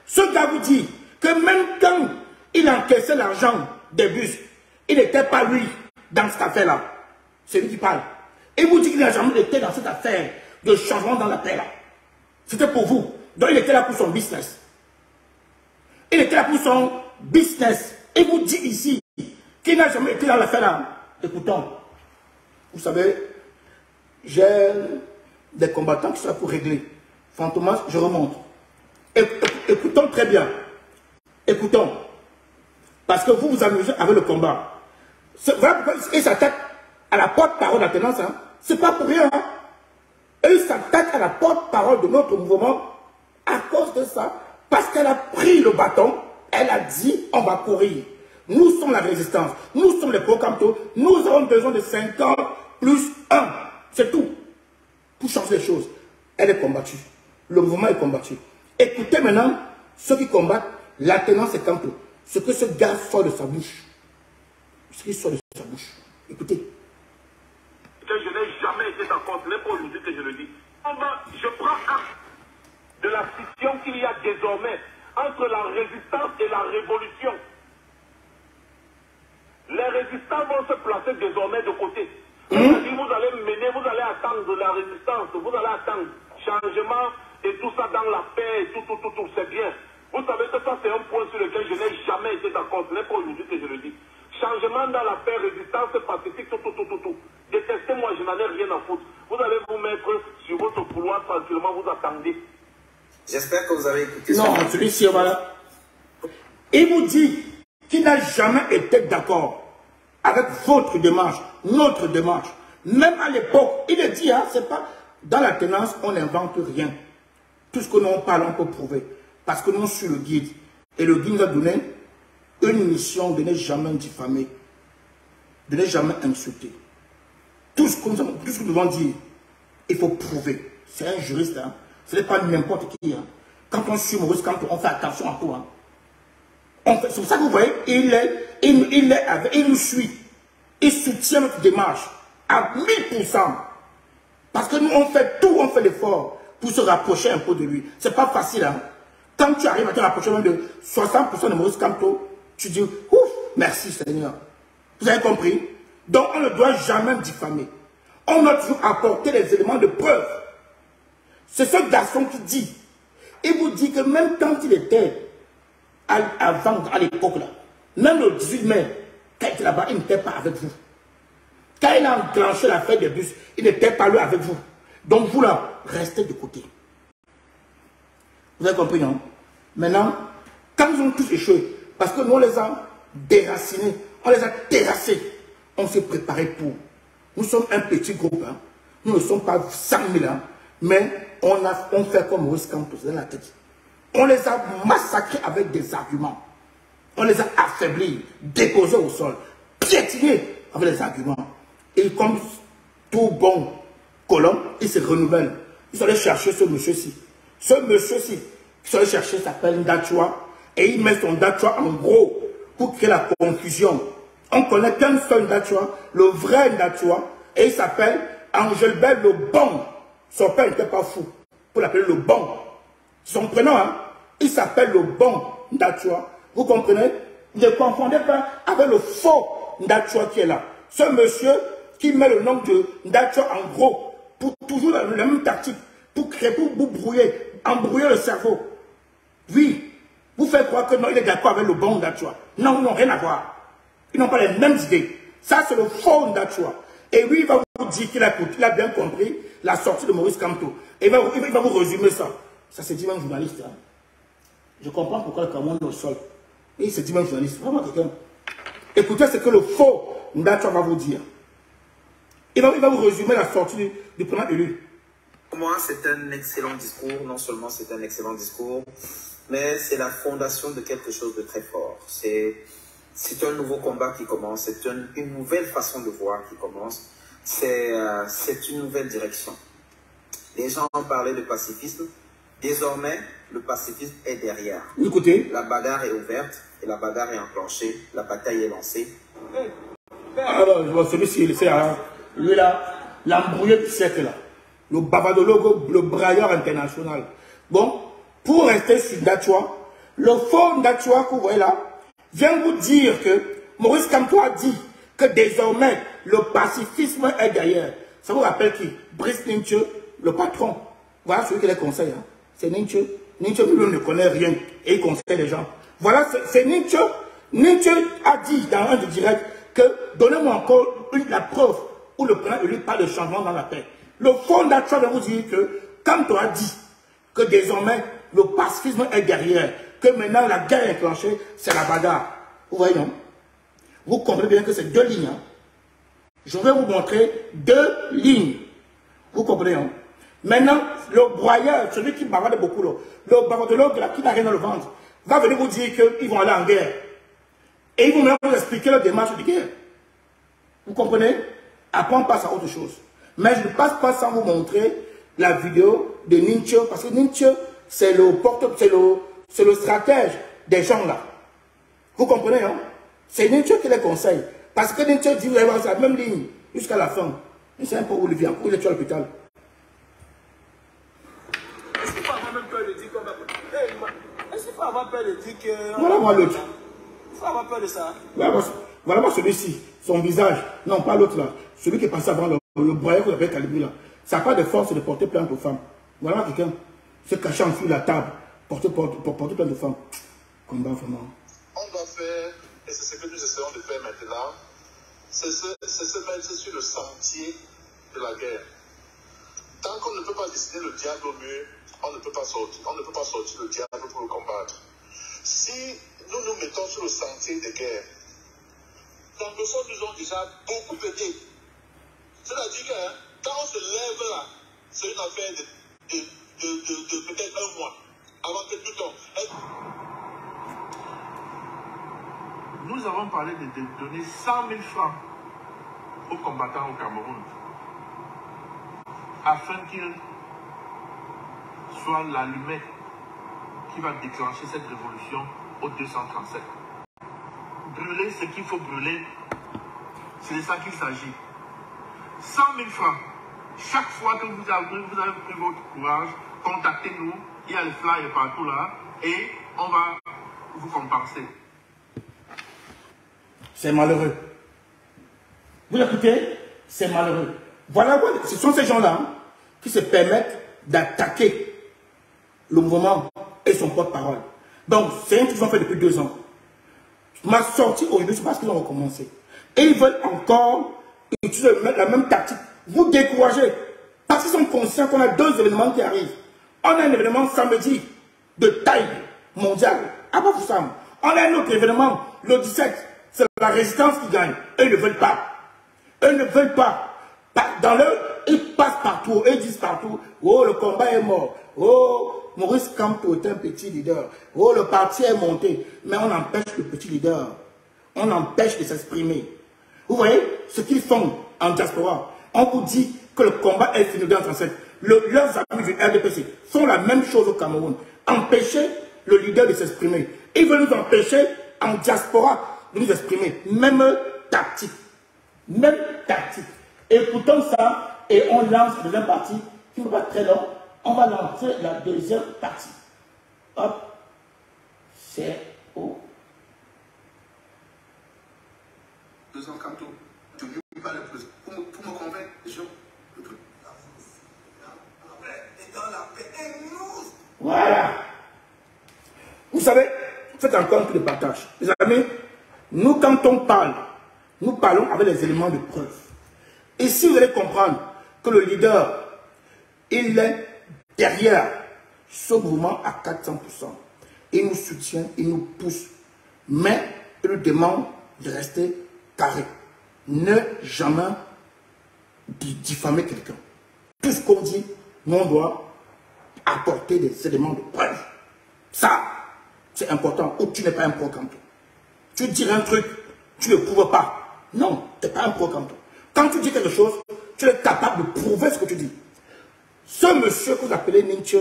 Ce gars vous dit que même quand il encaissait l'argent des bus, il n'était pas lui dans cette affaire-là. C'est lui qui parle. Il vous dit qu'il n'a jamais été dans cette affaire de changement dans la paix là. C'était pour vous. Donc il était là pour son business. Il était là pour son business. Il vous dit ici qu'il n'a jamais été dans l'affaire là. Écoutons. Vous savez, j'ai des combattants qui sont là pour régler. Fantomas, je remonte. Écoutons très bien. Écoutons. Parce que vous vous amusez avec le combat. Voilà pourquoi ils s'attaquent à la porte-parole de la tenance. Hein. C'est pas pour rien. Hein. Et ils s'attaquent à la porte-parole de notre mouvement à cause de ça. Parce qu'elle a pris le bâton, elle a dit on va courir. Nous sommes la résistance. Nous sommes les pro-Kamto. Nous avons besoin de 5 ans plus 1. C'est tout. Pour changer les choses. Elle est combattue. Le mouvement est combattu. Écoutez maintenant ceux qui combattent la tenance et Kamto. Ce que ce gars sort de sa bouche. Ce qui sort de sa bouche. Écoutez. Que je n'ai jamais été d'accord, même pas aujourd'hui que je le dis. Je prends acte de la scission qu'il y a désormais entre la résistance et la révolution. Les résistants vont se placer désormais de côté. C'est-à-dire, vous allez mener, vous allez attendre la résistance, vous allez attendre changement et tout ça dans la paix, tout, c'est bien. Vous savez que ça, c'est un point sur lequel je n'ai jamais été d'accord. Ce n'est pas aujourd'hui que je le dis. Changement dans la paix, résistance pacifique, tout. Détestez-moi, je n'en ai rien à foutre. Vous allez vous mettre sur votre couloir tranquillement, vous attendez. J'espère que vous avez écouté ça. Non, celui-ci, voilà. Il vous dit qu'il n'a jamais été d'accord avec votre démarche, notre démarche. Même à l'époque, il le dit, hein, c'est pas dans la tenance, on n'invente rien. Tout ce que nous parlons, on peut prouver. Parce que nous sommes le guide. Et le guide nous a donné une mission de ne jamais diffamer, de ne jamais insulter. Tout ce que nous devons dire, il faut prouver. C'est un juriste, hein. Ce n'est pas n'importe qui. Hein. Quand on suit Maurice Kamto, on fait attention à tout. Hein. C'est pour ça que vous voyez, il nous suit. Il soutient notre démarche à 1000%. Parce que nous, on fait tout, on fait l'effort pour se rapprocher un peu de lui. C'est pas facile. Hein. Quand tu arrives à te rapprocher même de 60% de Maurice Kamto, tu dis, ouf, merci Seigneur. Vous avez compris? Donc on ne doit jamais diffamer. On doit toujours apporter les éléments de preuve. C'est ce garçon qui dit. Il vous dit que même quand il était avant, à l'époque là, même le 18 mai, quand il était là-bas, il n'était pas avec vous. Quand il a enclenché la fête des bus, il n'était pas là avec vous. Donc vous là, restez de côté. Vous avez compris, non? Maintenant, quand ils ont tous échoué, parce que nous on les a déracinés, on les a terrassés, on s'est préparé pour. Nous sommes un petit groupe, hein. Nous ne sommes pas 100 000 ans, mais on fait comme Maurice Kamto dans la tête. On les a massacrés avec des arguments. On les a affaiblis, déposés au sol, piétinés avec des arguments. Et comme tout bon colon, ils se renouvellent. Ils sont allés chercher ce monsieur-ci. Ce monsieur-ci, ils sont allés chercher, s'appelle Ndachwa. Et il met son Ndachwa en gros pour créer la confusion. On connaît qu'un seul Ndachwa, le vrai Ndachwa. Et il s'appelle Angelbert le Bon. Son père n'était pas fou pour l'appeler le Bon. Son prénom, hein, il s'appelle le Bon Ndachwa. Vous comprenez? Ne confondez pas avec le faux Ndachwa qui est là. Ce monsieur qui met le nom de Ndachwa en gros, pour toujours la même tactique, pour créer, pour vous brouiller, embrouiller le cerveau. Oui, vous faites croire que non, il est d'accord avec le bon Ndachwa. Non, ils n'ont rien à voir. Ils n'ont pas les mêmes idées. Ça, c'est le faux Ndachwa. Et lui, il va vous dire qu'il a bien compris la sortie de Maurice Kamto. Et il va vous résumer ça. Ça, c'est dit même journaliste. Hein. Je comprends pourquoi le Cameroun est au sol. Et il se dit même journaliste. Vraiment quelqu'un. Écoutez ce que le faux Ndachwa va vous dire. Il va vous résumer la sortie du président élu. Pour moi, c'est un excellent discours. Non seulement c'est un excellent discours, mais c'est la fondation de quelque chose de très fort. C'est un nouveau combat qui commence, c'est une nouvelle façon de voir qui commence, c'est une nouvelle direction. Les gens ont parlé de pacifisme, désormais le pacifisme est derrière. Écoutez. La bagarre est ouverte et la bagarre est enclenchée, la bataille est lancée. Alors, celui-ci, lui là, l'embrouillé du siècle là, le bavardologue, le brailleur international. Bon, pour rester sur Ndachwa, le faux Ndachwa que vous voyez là, vient vous dire que Maurice Kamto a dit que désormais le pacifisme est derrière. Ça vous rappelle qui? Brice Ninche, le patron. Voilà celui qui les conseille. Hein. C'est Ninche. Ninche, lui, ne connaît rien et il conseille les gens. Voilà, c'est Ninche. Ninche a dit dans un des directs que donnez-moi encore la preuve où le président lui parle de changement dans la paix. Le fond d'Achua va vous dire que, comme tu as dit, que désormais le pacifisme est derrière, que maintenant la guerre est enclenchée, c'est la bagarre. Vous voyez, non? Vous comprenez bien que c'est deux lignes. Hein? Je vais vous montrer deux lignes. Vous comprenez, hein? Maintenant, le broyeur, celui qui bavarde beaucoup, le bavardologue là, qui n'a rien dans le ventre, va venir vous dire qu'ils vont aller en guerre. Et ils vont même vous expliquer leur démarche de guerre. Vous comprenez? Après, on passe à autre chose. Mais je ne passe pas sans vous montrer la vidéo de Ninche, parce que Ninche, c'est le stratège des gens là. Vous comprenez, hein? C'est Ninche qui les conseille. Parce que Ninche dit, vous allez voir la même ligne jusqu'à la fin. Mais c'est un peu où il vient, où il est à l'hôpital. Est-ce qu'il faut avoir même peur de dire qu'on va... Est-ce qu'il faut avoir peur de dire que... Voilà moi l'autre. Il faut avoir peur de ça. Voilà moi celui-ci, son visage. Non, pas l'autre là. Celui qui est passé avant le broyeur qu'on appelle Calibri là. Ça n'a pas de force de porter plainte aux femmes. Voilà quelqu'un se cacher en dessous de la table pour porter plainte aux femmes. Combat vraiment. On doit faire, et c'est ce que nous essayons de faire maintenant, c'est se mettre sur le sentier de la guerre. Tant qu'on ne peut pas dessiner le diable au mur, on ne peut pas sortir le diable pour le combattre. Si nous nous mettons sur le sentier des guerres, les personnes nous ont déjà beaucoup aidé. C'est-à-dire que quand on se lève là, c'est une affaire de peut-être un mois avant que tout tombe. Nous avons parlé de donner 100 000 francs aux combattants au Cameroun afin qu'ils soient l'allumette qui va déclencher cette révolution au 237. Brûler ce qu'il faut brûler, c'est de ça qu'il s'agit. 100 000 francs. Chaque fois que vous avez pris votre courage, contactez-nous. Il y a les flyers partout là et on va vous compenser. C'est malheureux. Vous écoutez? C'est malheureux. Voilà, ce sont ces gens-là hein, qui se permettent d'attaquer le mouvement et son porte-parole. Donc, c'est un truc qu'ils ont fait depuis 2 ans. Ma sortie aujourd'hui, c'est parce qu'ils ont recommencé. Et ils veulent encore utiliser la même tactique. Vous décourager. Parce qu'ils sont conscients qu'on a 2 événements qui arrivent. On a un événement samedi de taille mondiale à Bafoussam. On a un autre événement le 17. C'est la résistance qui gagne. Eux ne veulent pas. Eux ne veulent pas. Dans leur, ils passent partout. Ils disent partout, oh, le combat est mort. Oh, Maurice Kamto est un petit leader. Oh, le parti est monté. Mais on empêche le petit leader. On empêche de s'exprimer. Vous voyez ce qu'ils font en diaspora. On vous dit que le combat est fini dans 37. Leurs amis du RDPC font la même chose au Cameroun. Empêcher le leader de s'exprimer. Ils veulent nous empêcher en diaspora de nous exprimer. Même tactique. Même tactique. Écoutons ça et on lance la deuxième partie qui ne va pas très long. On va lancer la deuxième partie. Hop. C'est où? 2 ans Kamto. Tu ne veux pas le plus. Pour me convaincre, les gens. Voilà. Vous savez, faites encore un peu de partage. Les amis, nous quand on parle, nous parlons avec les éléments de preuve. Et si vous allez comprendre que le leader, il est derrière ce mouvement à 400%. Il nous soutient, il nous pousse. Mais il nous demande de rester carré. Ne jamais diffamer quelqu'un. Tout ce qu'on dit, nous on doit apporter des éléments de preuve. Ça, c'est important, ou tu n'es pas un programme. Tu dis un truc, tu ne le prouves pas. Non, tu n'es pas un programme. Quand tu dis quelque chose, tu es capable de prouver ce que tu dis. Ce monsieur que vous appelez Ninche,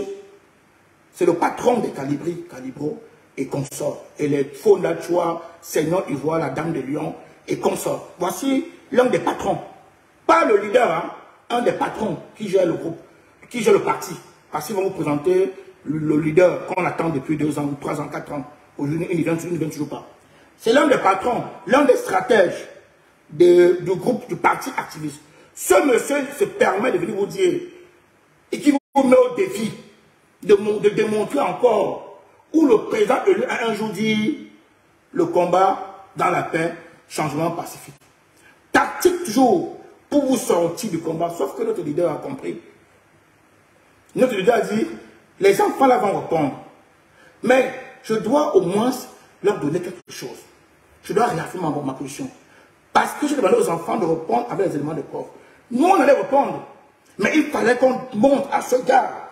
c'est le patron des Calibro et consorts. Et les Fondachois, Seigneur Ivoire, la Dame de Lion et consorts. Voici l'un des patrons. Pas le leader, hein, un des patrons qui gère le groupe, qui gère le parti. Parce qu'ils vont vous présenter le leader qu'on attend depuis 2 ans, 3 ans, 4 ans. Aujourd'hui, il ne vient toujours pas. C'est l'un des patrons, l'un des stratèges du groupe, du parti activiste. Ce monsieur se permet de venir vous dire, et qui vous met au défi, de démontrer encore, où le président élu a un jour dit, le combat dans la paix, changement pacifique. Tactique toujours pour vous sortir du combat, sauf que notre leader a compris. Notre leader a dit, les enfants là vont répondre. Mais je dois au moins leur donner quelque chose. Je dois réaffirmer ma position. Parce que j'ai demandé aux enfants de répondre avec les éléments de preuve. Nous, on allait répondre. Mais il fallait qu'on monte à ce gars.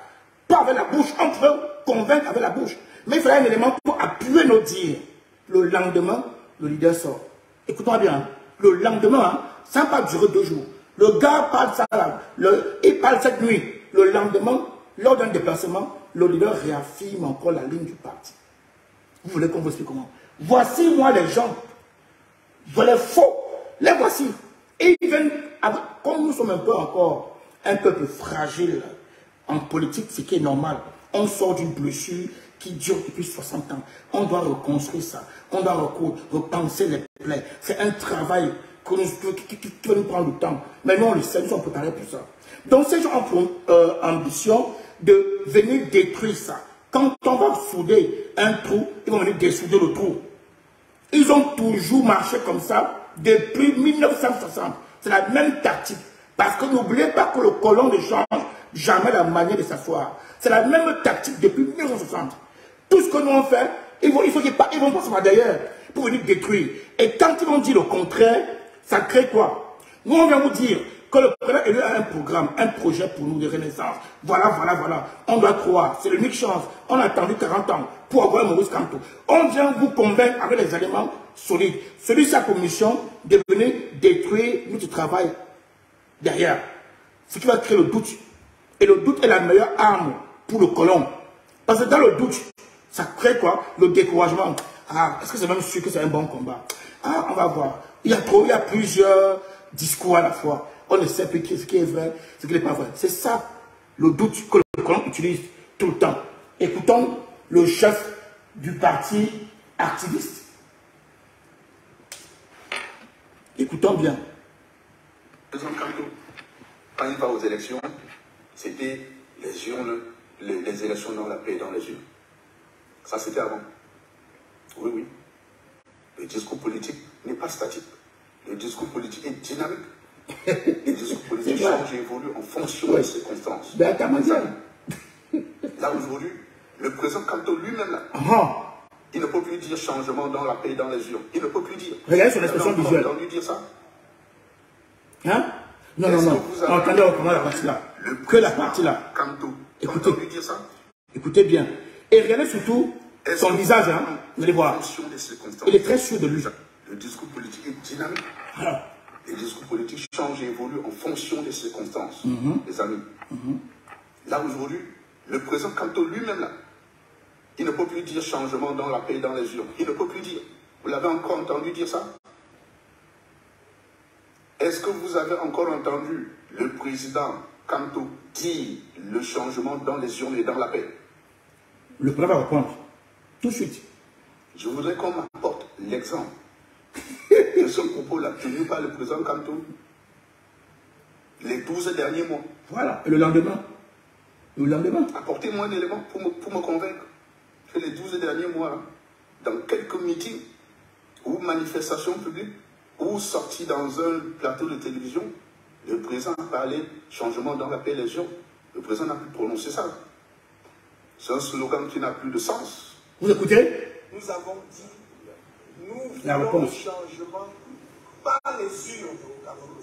Pas avec la bouche. On pouvait convaincre avec la bouche. Mais il fallait un élément pour appuyer nos dires. Le lendemain, le leader sort. Écoutons bien. Le lendemain, ça n'a pas duré 2 jours. Le gars parle ça là. Il parle cette nuit. Le lendemain, lors d'un déplacement, le leader réaffirme encore la ligne du parti. Vous voulez qu'on vous explique comment? Voici moi les gens. Je les faux. Les voici. Et ils viennent, comme nous sommes un peu encore un peuple fragile en politique, ce qui est normal. On sort d'une blessure qui dure depuis 60 ans. On doit reconstruire ça. On doit repenser les plaies. C'est un travail qui va nous prendre du temps. Mais nous, on le sait, nous sommes préparés pour ça. Donc, ces gens ont pour ambition de venir détruire ça. Quand on va souder un trou, ils vont venir dessouder le trou. Ils ont toujours marché comme ça depuis 1960. C'est la même tactique. Parce que n'oubliez pas que le colon ne change jamais la manière de s'asseoir. C'est la même tactique depuis 1960. Tout ce que nous on fait, ils vont passer par derrière pour venir détruire. Et quand ils vont dire le contraire, ça crée quoi? Nous on vient vous dire que le président élu a un programme, un projet pour nous de renaissance. Voilà. On doit croire. C'est l'unique chance. On a attendu 40 ans pour avoir Maurice Kamto. On vient vous convaincre avec les éléments solides. Celui-ci a pour mission de venir détruire notre travail derrière. Ce qui va créer le doute. Et le doute est la meilleure arme pour le colon. Parce que dans le doute, ça crée quoi? Le découragement. Ah, est-ce que c'est même sûr que c'est un bon combat? Ah, on va voir. Il y a plusieurs discours à la fois. On ne sait plus ce qui est vrai, ce qui n'est pas vrai. C'est ça, le doute que le colon utilise tout le temps. Écoutons le chef du parti activiste. Écoutons bien. Président Kamto, quand il va aux élections, c'était les urnes, les élections dans la paix dans les urnes. Ça, c'était avant. Oui. Le discours politique n'est pas statique. Le discours politique est dynamique. Le discours politique change et évolue en fonction des circonstances. Là, aujourd'hui, le président Kamto lui-même, là, il ne peut plus dire changement dans la paix dans les urnes. Il ne peut plus dire. Regardez son expression visuelle. Vous avez entendu dire ça? Hein? Non. Entendez comment la partie là. Que la partie là. Kamto. Écoutez. Entendu dire ça? Écoutez bien. Et regardez surtout son visage, hein. Vous allez voir. Il est très sûr de lui. Le discours politique est dynamique. Alors. Le discours politique change et évolue en fonction des circonstances, les amis. Là, aujourd'hui, le président Kamto lui-même, là, il ne peut plus dire changement dans la paix dans les urnes. Il ne peut plus dire. Vous l'avez encore entendu dire ça? Est-ce que vous avez encore entendu le président Kamto dire le changement dans les urnes et dans la paix? Le président va répondre. Tout de suite. Je voudrais qu'on m'apporte l'exemple de ce propos-là tenu par le président Kamto les 12 derniers mois. Voilà. Et le lendemain? Apportez-moi un élément pour me convaincre que les 12 derniers mois, là, dans quelques meetings ou manifestations publiques ou sorties dans un plateau de télévision, le président a parlé changement dans la paix des urnes. Le président n'a plus prononcé ça. C'est un slogan qui n'a plus de sens. Vous écoutez? Nous avons dit, nous la voulons réponse. Le changement par les urnes au Cameroun.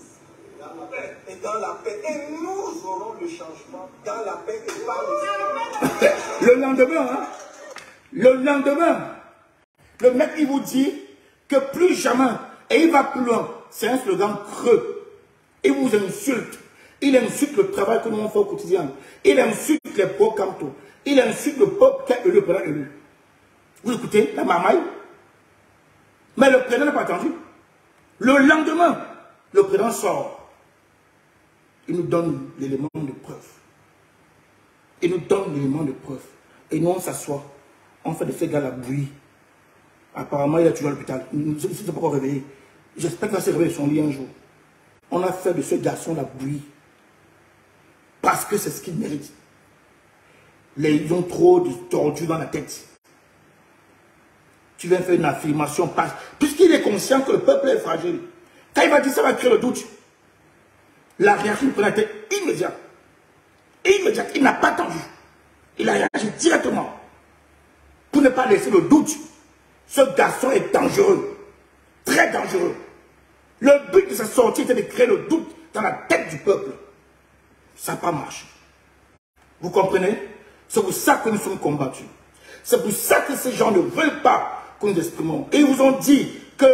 Et dans la paix. Et nous aurons le changement dans la paix et par les urnes. Le lendemain, hein? Le lendemain, Le mec, il vous dit que plus jamais, et il va plus loin. C'est un slogan creux. Il vous insulte. Il insulte le travail que nous avons fait au quotidien. Il insulte les pro-Camto. Il insulte le peuple qui a élu le président élu. Vous écoutez la marmaille? Mais le président n'a pas attendu. Le lendemain, le président sort. Il nous donne l'élément de preuve. Il nous donne l'élément de preuve. Et nous, on s'assoit. On fait de ce gars la bouillie. Apparemment, il est toujours à l'hôpital. Il ne s'est pas encore réveillé. J'espère qu'il va se réveiller de son lit un jour. On a fait de ce garçon la bouillie. Parce que c'est ce qu'il mérite. Ils ont trop de tordus dans la tête. Tu viens faire une affirmation. Puisqu'il est conscient que le peuple est fragile. Quand il va dire ça, va créer le doute. La réaction prend la tête immédiate. Immédiate. Il n'a pas attendu. Il a réagi directement. Pour ne pas laisser le doute. Ce garçon est dangereux. Très dangereux. Le but de sa sortie était de créer le doute dans la tête du peuple. Ça n'a pas marché. Vous comprenez? C'est pour ça que nous sommes combattus. C'est pour ça que ces gens ne veulent pas que nous exprimons. Et ils vous ont dit que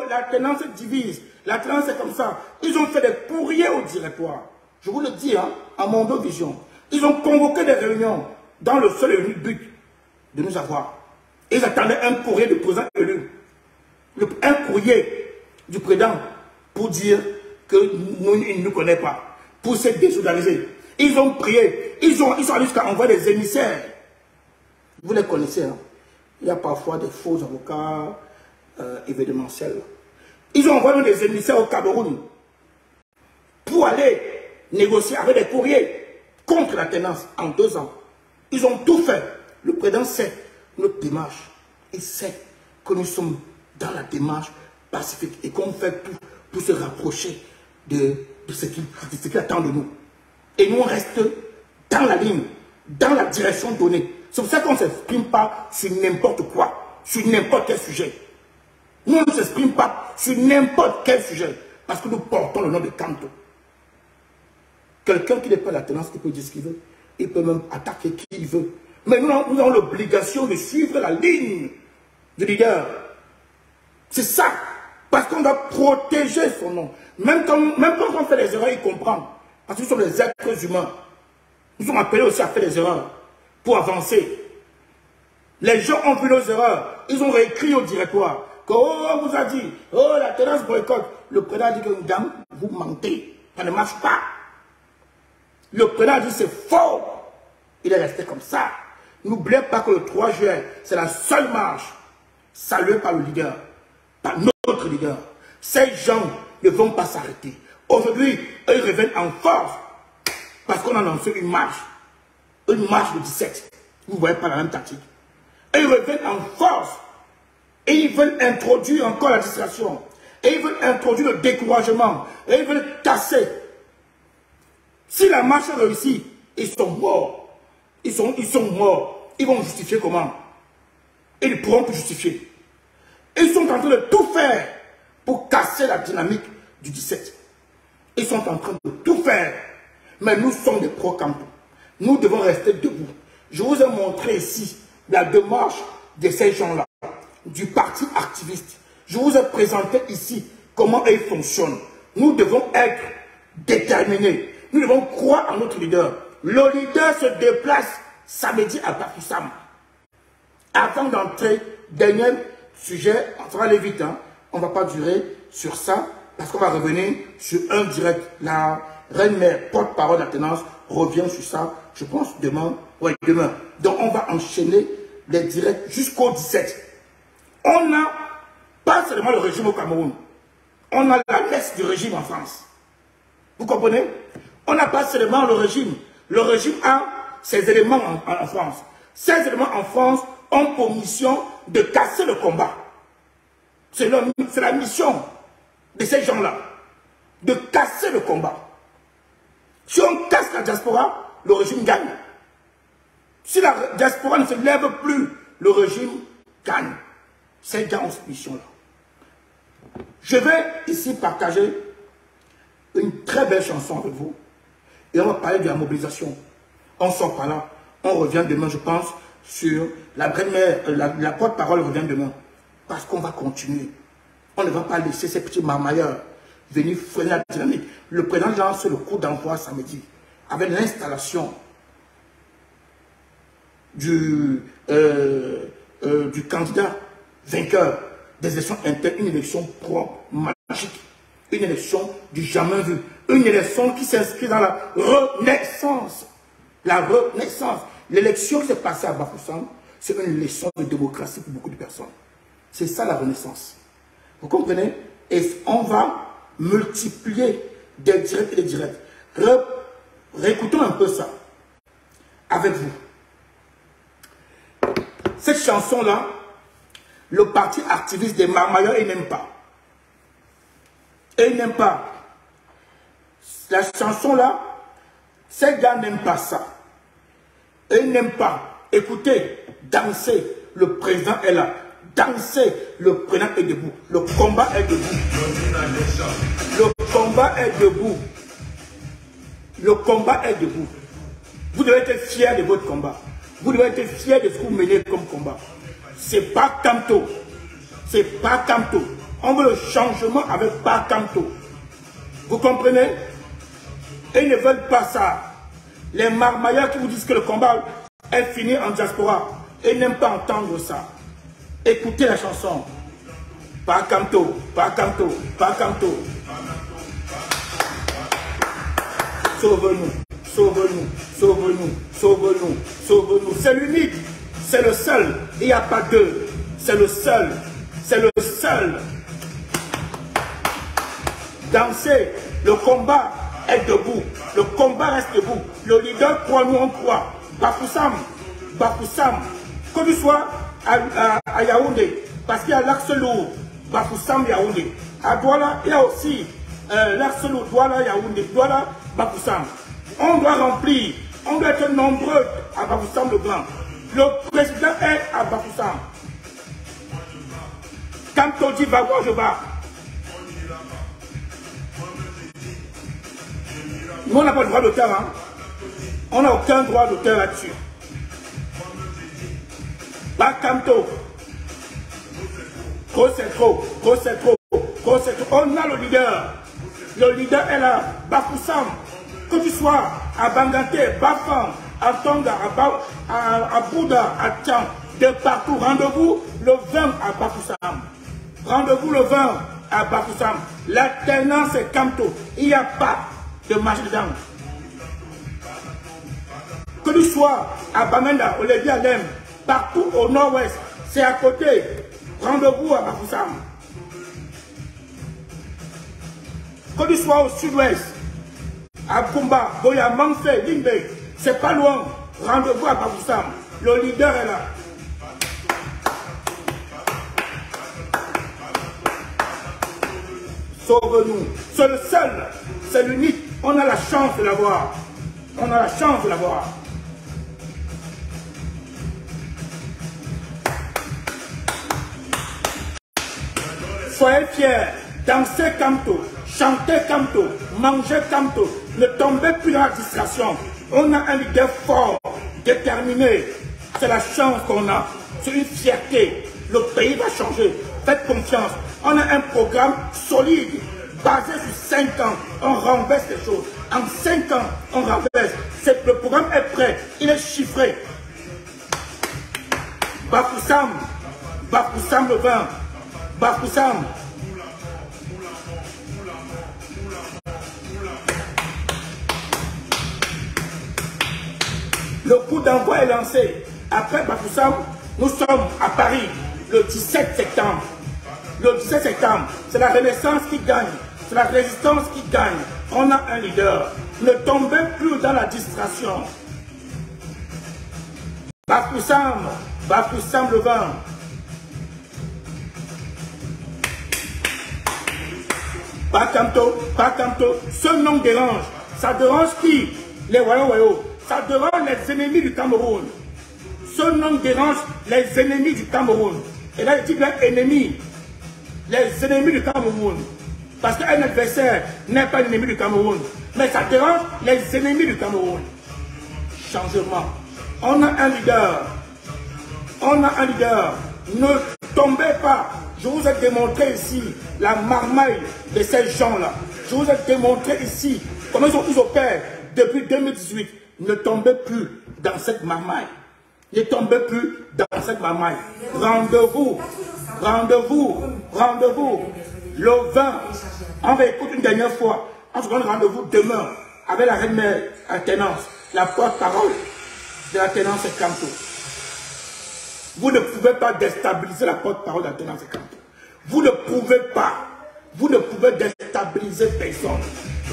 la tenance divise. La tenance est comme ça. Ils ont fait des courriers au directoire. Je vous le dis, hein, à Mondo Vision. Ils ont convoqué des réunions dans le seul et unique but de nous avoir. Ils attendaient un courrier du président élu. Un courrier du président pour dire que nous, il ne nous connaît pas. Pour se désolidariser. Ils ont prié. Ils sont allés jusqu'à envoyer des émissaires. Vous les connaissez. Hein? Il y a parfois des faux avocats événementiels. Ils ont envoyé des émissaires au Cameroun pour aller négocier avec des courriers contre la tenance en 2 ans. Ils ont tout fait. Le président sait notre démarche. Il sait que nous sommes dans la démarche pacifique et qu'on fait tout pour se rapprocher de ce qu'il attend de nous. Et nous, on reste dans la ligne, dans la direction donnée. C'est pour ça qu'on ne s'exprime pas sur n'importe quoi, sur n'importe quel sujet. Nous, on ne s'exprime pas sur n'importe quel sujet, parce que nous portons le nom de Camto. Quelqu'un qui n'est pas la tenance, il peut dire ce qu'il veut. Il peut même attaquer qui il veut. Mais nous avons l'obligation de suivre la ligne du leader. C'est ça. Parce qu'on doit protéger son nom. Même quand on fait des erreurs, il comprend. Parce que nous sommes des êtres humains. Nous sommes appelés aussi à faire des erreurs pour avancer. Les gens ont vu nos erreurs. Ils ont réécrit au directoire. Que, on vous a dit, oh, la tenance boycott. Le président a dit que, madame, vous mentez. Ça ne marche pas. Le président a dit c'est faux. Il est resté comme ça. N'oubliez pas que le 3 juin, c'est la seule marche saluée par le leader, par notre leader. Ces gens ne vont pas s'arrêter. Aujourd'hui, ils reviennent en force parce qu'on a lancé une marche le 17. Vous ne voyez pas la même tactique. Et ils reviennent en force et ils veulent introduire encore la distraction. Et ils veulent introduire le découragement. Et ils veulent casser. Si la marche réussit, ils sont morts. Ils sont morts. Ils vont justifier comment? Ils ne pourront plus justifier. Ils sont en train de tout faire pour casser la dynamique du 17. Ils sont en train de tout faire. Mais nous sommes des pro-Camto. Nous devons rester debout. Je vous ai montré ici la démarche de ces gens-là, du parti activiste. Je vous ai présenté ici comment ils fonctionnent. Nous devons être déterminés. Nous devons croire en notre leader. Le leader se déplace samedi à Bafoussam. Avant d'entrer, dernier sujet, on va aller vite, hein. On ne va pas durer sur ça, parce qu'on va revenir sur un direct. La reine-mère, porte-parole de la tenance, revient sur ça, je pense, demain. Oui, demain. Donc, on va enchaîner les directs jusqu'au 17. On n'a pas seulement le régime au Cameroun. On a la laisse du régime en France. Vous comprenez? On n'a pas seulement le régime. Le régime a ses éléments en France. Ces éléments en France ont pour mission de casser le combat. C'est la mission de ces gens-là. De casser le combat. Si on casse la diaspora, le régime gagne. Si la diaspora ne se lève plus, le régime gagne. Ces gens ont cette mission-là. Je vais ici partager une très belle chanson avec vous. Et on va parler de la mobilisation. On sort par là. On revient demain, je pense, sur la porte-parole revient demain. Parce qu'on va continuer. On ne va pas laisser ces petits marmailleurs venir freiner la dynamique. Le président lance le coup d'envoi samedi avec l'installation du candidat vainqueur des élections internes, une élection propre, magique, une élection du jamais vu, une élection qui s'inscrit dans la renaissance. La renaissance. L'élection qui s'est passée à Bafoussam, c'est une élection de démocratie pour beaucoup de personnes. C'est ça la renaissance. Vous comprenez? Et on va multiplier des directs et des directs. Réécoutons un peu ça avec vous. Cette chanson-là, le parti activiste des Marmailleurs, il n'aime pas. Et il n'aime pas. La chanson-là, ces gars n'aiment pas ça. Et ils n'aiment pas. Écoutez, danser, le président est là. Danser, le président est debout. Le combat est debout. Le combat est debout. Le combat est debout. Vous devez être fiers de votre combat. Vous devez être fiers de ce que vous menez comme combat. C'est pas Kamto. C'est pas Kamto. On veut le changement avec pas Kamto. Vous comprenez? Et ils ne veulent pas ça. Les marmailleurs qui vous disent que le combat est fini en diaspora. Et ils n'aiment pas entendre ça. Écoutez la chanson. Pas Kamto, pas Kamto, pas Kamto. Sauve-nous, sauve-nous, sauve-nous, sauve-nous, sauve-nous. C'est l'unique, c'est le seul. Il n'y a pas deux. C'est le seul. C'est le seul. Dansez. Le combat est debout. Le combat reste debout. Le leader croit, nous on croit. Bafoussam, Bafoussam. Qu'on lui soit à Yaoundé, parce qu'il y a l'axe lourd, Bafoussam Yaoundé. À Douala, il y a aussi l'axe lourd, Douala Yaoundé, Douala Bafoussam. On doit remplir, on doit être nombreux à Bafoussam le Grand. Le président est à Bafoussam. Quand on dit va voir, je vais. Nous, on n'a pas le droit d'auteur, hein. On n'a aucun droit d'auteur là-dessus. Pas Kamto. Trop c'est trop, trop c'est trop, trop c'est trop. On a le leader. Le leader est là. Bafoussam. Que tu sois à Banganté, Bafan, à Tonga, à Bouddha, à Tian, de partout. Rendez-vous le 20 à Bafoussam. Rendez-vous le 20 à Bafoussam. L'alternance est Kamto. Il n'y a pas de marché dedans. Que tu sois à Bamenda, au Lévi Alem, partout au nord-ouest, c'est à côté. Rendez-vous à Bafoussam. Que tu sois au sud-ouest, à Kumba, Boya, Manfé, Limbe, c'est pas loin. Rendez-vous à Bafoussam. Le leader est là. Sauve-nous. C'est le seul, c'est l'unique. On a la chance de l'avoir. On a la chance de l'avoir. Soyez fiers, dansez Kamto, chantez Kamto, mangez Kamto, ne tombez plus dans la distraction. On a un leader fort, déterminé. C'est la chance qu'on a. C'est une fierté. Le pays va changer. Faites confiance. On a un programme solide, basé sur 5 ans. On renverse les choses. En 5 ans, on renverse. Le programme est prêt. Il est chiffré. Bafoussam, Bafoussam le 20. Bafoussam. Le coup d'envoi est lancé. Après Bafoussam, nous sommes à Paris le 17 septembre. Le 17 septembre, c'est la Renaissance qui gagne. C'est la résistance qui gagne. On a un leader. Ne tombez plus dans la distraction. Bafoussam, Bafoussam le 20. Pas Kamto, pas Kamto. Ce nom dérange. Ça dérange qui? Les Wayo. Ça dérange les ennemis du Cameroun. Ce nom dérange les ennemis du Cameroun. Et là, je dis bien ennemis. Les ennemis du Cameroun. Parce qu'un adversaire n'est pas l'ennemi du Cameroun. Mais ça dérange les ennemis du Cameroun. Changement. On a un leader. On a un leader. Ne tombez pas. Je vous ai démontré ici la marmaille de ces gens-là. Je vous ai démontré ici comment ils opèrent depuis 2018. Ne tombez plus dans cette marmaille. Ne tombez plus dans cette marmaille. Rendez-vous. Rendez-vous. Rendez-vous. Le 20. On va écouter une dernière fois. On se donne rendez-vous demain avec la reine mère Athénance, la porte-parole de l'Athénance Camto. Vous ne pouvez pas déstabiliser la porte-parole d'Athénance Camto. Vous ne pouvez pas. Vous ne pouvez déstabiliser personne.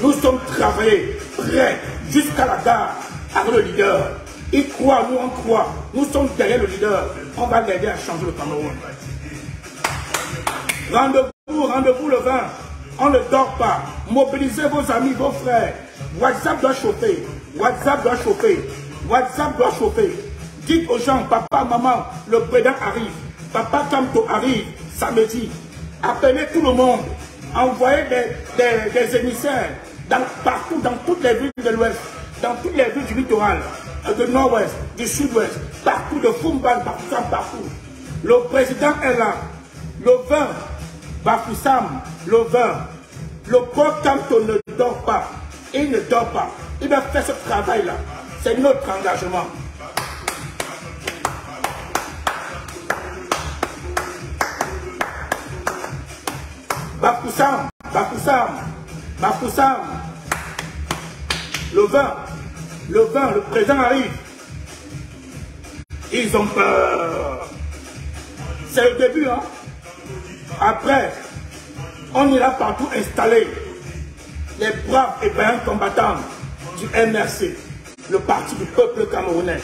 Nous sommes travaillés, prêts, jusqu'à la gare, avec le leader. Il croit, nous on croit. Nous sommes derrière le leader. On va l'aider à changer le Cameroun. Rendez-vous le 20. On ne dort pas. Mobilisez vos amis, vos frères. WhatsApp doit chauffer. WhatsApp doit chauffer. WhatsApp doit chauffer. Dites aux gens, papa, maman, le président arrive. Papa Camto arrive samedi. Appelez tout le monde. Envoyez des émissaires partout, dans toutes les villes de l'Ouest, dans toutes les villes du littoral, du Nord-Ouest, du Sud-Ouest, partout, de Foumbal, partout. Le président est là. Le 20, Bafoussam, le 20. Le peuple Camto ne dort pas. Il ne dort pas. Il va faire ce travail-là. C'est notre engagement. Bafoussam, Bafoussam, Bafoussam. Le 20, le président arrive. Ils ont peur. C'est le début, hein. Après, on ira partout installer les braves et vaillants combattants du MRC, le parti du peuple camerounais.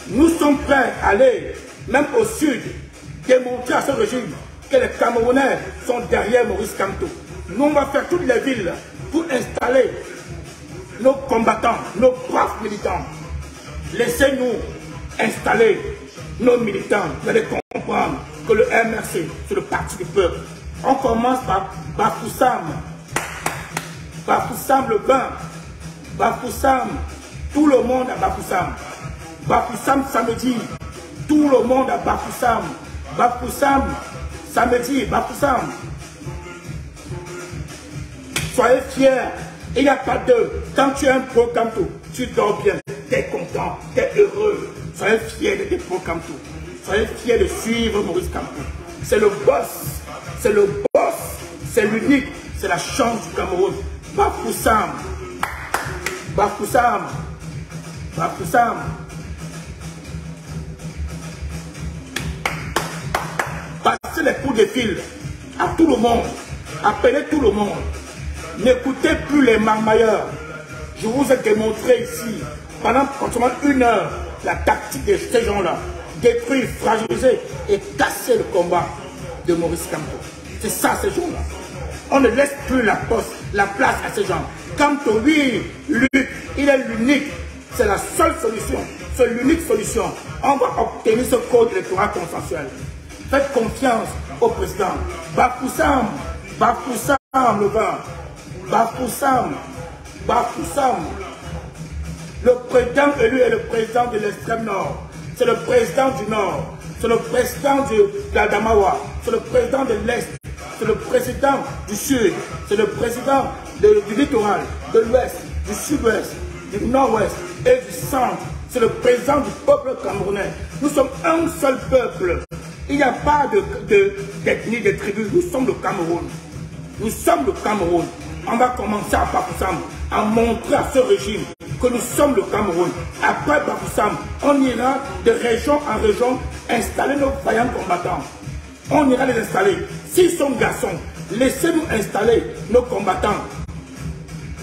Nous sommes prêts à aller, même au sud, démontrer à ce régime que les Camerounais sont derrière Maurice Kamto. Nous, on va faire toutes les villes pour installer nos combattants, nos braves militants. Laissez-nous installer nos militants. Vous allez comprendre que le MRC, c'est le parti du peuple. On commence par Bafoussam. Bafoussam le 20. Bafoussam. Tout le monde à Bafoussam. Bafoussam samedi. Tout le monde à Bafoussam. Bafoussam samedi. Bafoussam. Soyez fiers. Il n'y a pas de... Quand tu es un pro-Camto, tu dors bien. Tu es content. Tu es heureux. Soyez fiers de tes pro-Camto. Soyez fiers de suivre Maurice Kamto. C'est le boss. C'est le boss. C'est l'unique. C'est la chance du Cameroun. Bafoussam. Bafoussam. Bafoussam. Passez les coups de fil à tout le monde. Appelez tout le monde. N'écoutez plus les marmailleurs. Je vous ai démontré ici, pendant pratiquement 1 heure, la tactique de ces gens-là. Détruire, fragiliser et casser le combat de Maurice Kamto. C'est ça, ces gens-là. On ne laisse plus la place à ces gens. Kamto, oui, lui, il est l'unique. C'est la seule solution. C'est l'unique solution. On va obtenir ce code électoral consensuel. Faites confiance au président. Bafoussam, Bafoussam, le 20. Bafoussam, Bafoussam. Le président élu est le président de l'extrême nord. C'est le président du nord. C'est le président de la Damawa. C'est le président de l'est. C'est le président du sud. C'est le président du littoral, de l'ouest, du sud-ouest, du nord-ouest et du centre. C'est le président du peuple camerounais. Nous sommes un seul peuple. Il n'y a pas d'ethnie, de tribus. Nous sommes le Cameroun. Nous sommes le Cameroun. On va commencer à Bafoussam, à montrer à ce régime que nous sommes le Cameroun. Après Bafoussam, on ira de région en région installer nos vaillants combattants. On ira les installer. S'ils sont garçons, laissez-nous installer nos combattants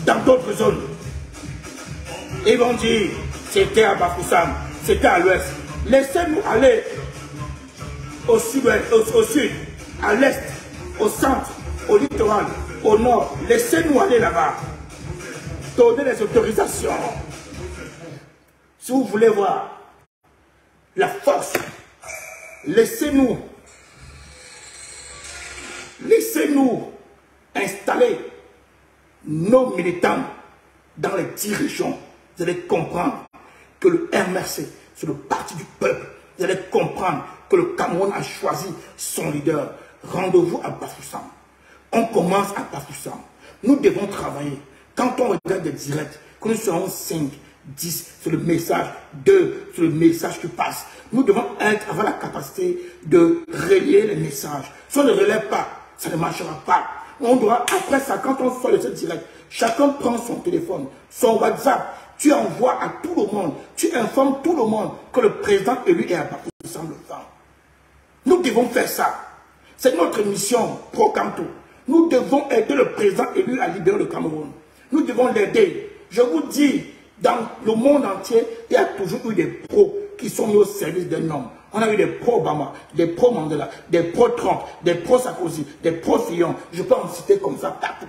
dans d'autres zones. Ils vont dire, c'était à Bafoussam, c'était à l'ouest. Laissez-nous aller au sud, à l'est, au centre, au littoral, au nord. Laissez-nous aller là-bas. Donnez les autorisations. Si vous voulez voir la force, laissez-nous installer nos militants dans les 10 régions. Vous allez comprendre que le MRC c'est le parti du peuple. Vous allez comprendre que le Cameroun a choisi son leader. Rendez-vous à Bafoussam. On commence à Bafoussam. Nous devons travailler. Quand on regarde des directs, que nous serons 5, 10, c'est le message, 2, c'est le message qui passe. Nous devons avoir la capacité de relayer les messages. Si on ne relaie pas, ça ne marchera pas. On doit, après ça, quand on fait le direct, chacun prend son téléphone, son WhatsApp, tu envoies à tout le monde, tu informes tout le monde que le président élu est à Bafoussam le 20. Nous devons faire ça. C'est notre mission pro Camto. Nous devons aider le président élu à libérer le Cameroun. Nous devons l'aider. Je vous dis, dans le monde entier, il y a toujours eu des pros qui sont mis au service d'un homme. On a eu des pro-Obama, des pro-Mandela, des pro-Trump, des pro-Sarkozy, des pro-Fillon. Je peux en citer comme ça partout.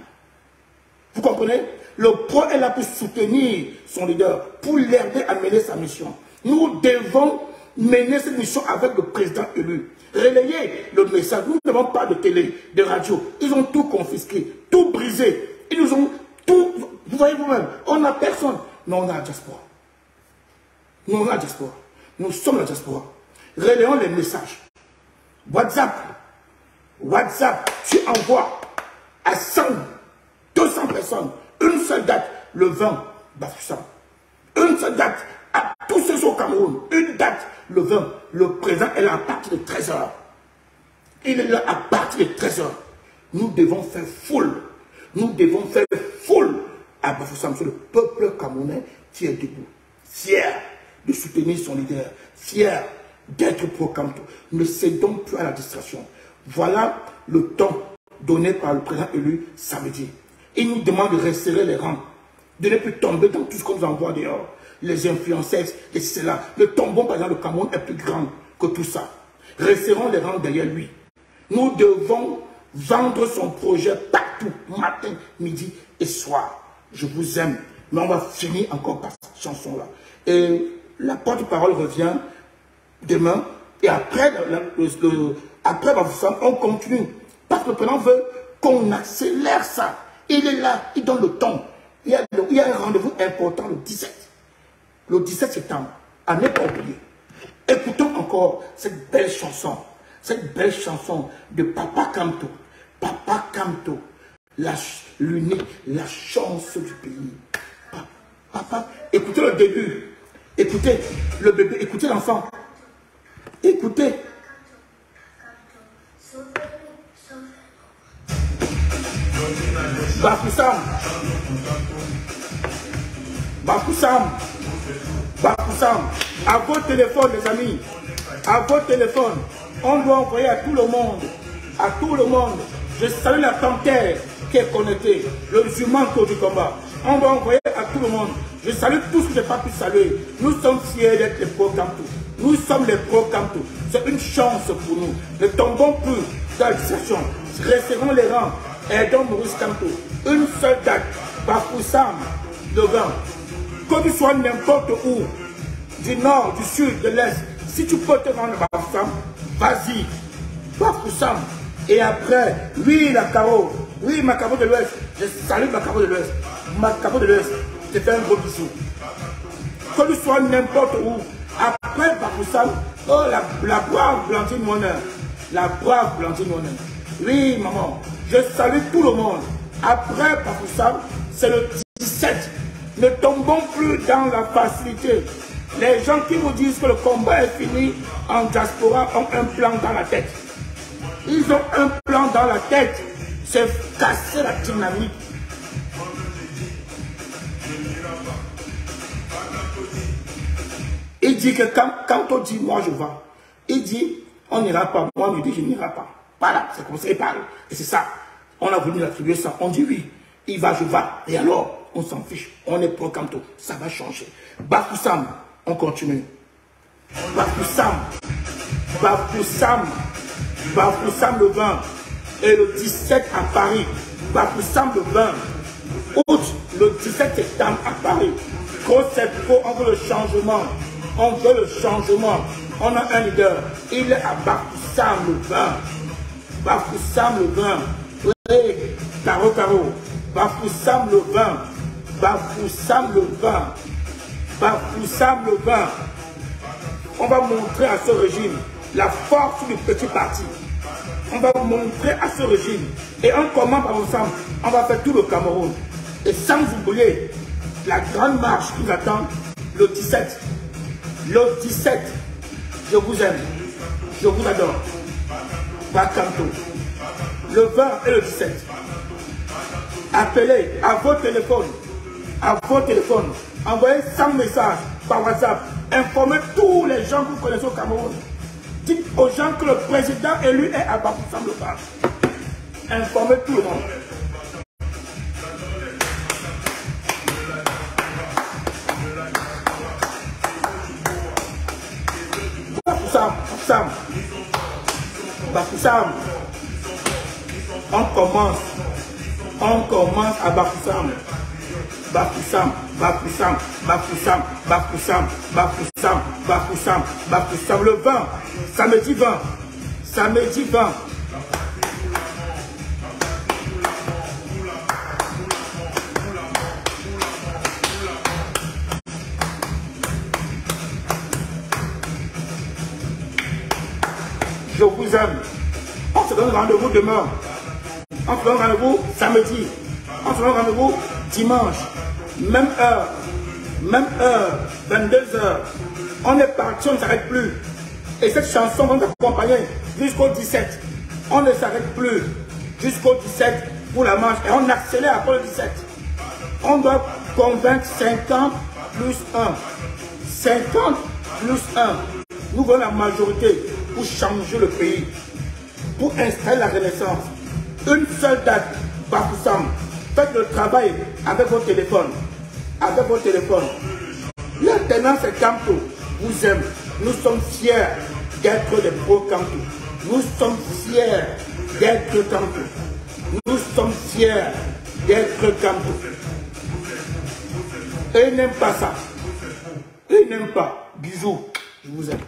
Vous comprenez? Le pro est là pour soutenir son leader, pour l'aider à mener sa mission. Nous devons mener cette mission avec le président élu. Relayer le message. Nous n'avons pas de télé, de radio. Ils ont tout confisqué, tout brisé. Ils nous ont tout... Vous voyez vous-même, on n'a personne. Mais on a la diaspora. Nous, on a la diaspora. Nous sommes la diaspora. Relayons les messages. WhatsApp. WhatsApp, tu envoies à 100, 200 personnes, une seule date, le 20, Bafoussam. Une seule date, à tous ceux au Cameroun, une date, le 20. Le président est là à partir de 13h. Il est là à partir de 13h. Nous devons faire foule. Nous devons faire foule à Bafoussam. C'est le peuple camerounais qui est debout. Fier de soutenir son leader. Fier d'être pro-Camto. Ne cédons plus à la distraction. Voilà le temps donné par le président élu samedi. Il nous demande de resserrer les rangs. De ne plus tomber dans tout ce qu'on nous envoie dehors. Les influenceurs, et c'est là. Le tombeau, par exemple, le Cameroun est plus grand que tout ça. Resserrons les rangs derrière lui. Nous devons vendre son projet partout, matin, midi et soir. Je vous aime. Mais on va finir encore par cette chanson-là. Et la porte-parole revient demain. Et après, après on continue. Parce que le président veut qu'on accélère ça. Il est là, il donne le temps. Il y a un rendez-vous important le 17. Le 17 septembre, à ne pas oublier. Écoutons encore cette belle chanson de Papa Camto. Papa Camto, l'unique, la chance du pays. Papa, écoutez le début. Écoutez le bébé, écoutez l'enfant. Écoutez. Bafoussam. Bafoussam. Bafoussam. À vos téléphones, les amis. À vos téléphones. On doit envoyer à tout le monde. À tout le monde. Je salue la panthère qui est connectée. Le jument du combat. On doit envoyer à tout le monde. Je salue tout ce que je n'ai pas pu saluer. Nous sommes fiers d'être les pro-Camto. Nous sommes les pro-Camto. C'est une chance pour nous. Ne tombons plus dans la distraction. Resserrons les rangs. Aidons Maurice Camto. Une seule date. Bafoussam, le 20. Que tu sois n'importe où, du nord, du sud, de l'est, si tu peux te rendre à Bafoussam, vas-y. Bafoussam. Et après, oui, la Caro. Oui, Macabo de l'Ouest. Je salue Macabo de l'Ouest. Macabo de l'Ouest. Je te fais un gros bisou. Que tu sois n'importe où. Après Bafoussam, oh, la brave Blandine Monin. La brave Blandine Monin. Oui, maman. Je salue tout le monde. Après Bafoussam, c'est le 17. Ne tombons plus dans la facilité. Les gens qui vous disent que le combat est fini en diaspora ont un plan dans la tête. Ils ont un plan dans la tête. C'est casser la dynamique. Il dit que quand on dit moi je vais, il dit on n'ira pas. Moi on lui dit je n'irai pas. Voilà, c'est comme ça il parle. Et c'est ça. On a voulu l'attribuer ça. On dit oui, il va, je vais. Et alors, on s'en fiche. On est pro Camto. Ça va changer. Bafoussam, on continue. Bafoussam. Bafoussam. Bafoussam le 20. Et le 17 à Paris. Bafoussam le 20. Août, le 17 septembre à Paris. Gros c'est pro, on veut le changement. On veut le changement. On a un leader. Il est à Bafoussam le 20. Bafoussam le 20. Oui, Caro Caro. Bafoussam le 20. Bafoussam le 20. Bafoussam le 20. On va montrer à ce régime la force du petit parti. On va montrer à ce régime. Et en commun par ensemble, on va faire tout le Cameroun. Et sans oublier la grande marche qui nous attend le 17. Le 17, je vous aime. Je vous adore. Bakanto. Le 20 et le 17. Appelez à vos téléphones. À vos téléphones. Envoyez 100 messages par WhatsApp. Informez tous les gens que vous connaissez au Cameroun. Dites aux gens que le président élu est à Bafoussam le Parc. Informez tout le monde. Bafoussam. On commence à Bafoussam. Bafoussam. Le 20, samedi 20. Samedi 20. Je vous aime. On se donne rendez-vous demain. On se donne rendez-vous samedi. On se donne rendez-vous dimanche. Même heure, 22h. On est parti, on ne s'arrête plus. Et cette chanson va nous accompagner jusqu'au 17. On ne s'arrête plus jusqu'au 17 pour la marche. Et on accélère après le 17. On doit convaincre 50 plus 1. 50 plus 1. Nous voulons la majorité pour changer le pays. Pour installer la renaissance. Une seule date, Bafoussam. Faites le travail avec vos téléphones. Avec vos téléphones. L'intendant, c'est Kamto. Vous aime. Nous sommes fiers d'être des pro-Kamto. Nous sommes fiers d'être Kamto. Nous sommes fiers d'être Kamto. Et ils n'aiment pas ça. Ils n'aiment pas. Bisous. Je vous aime.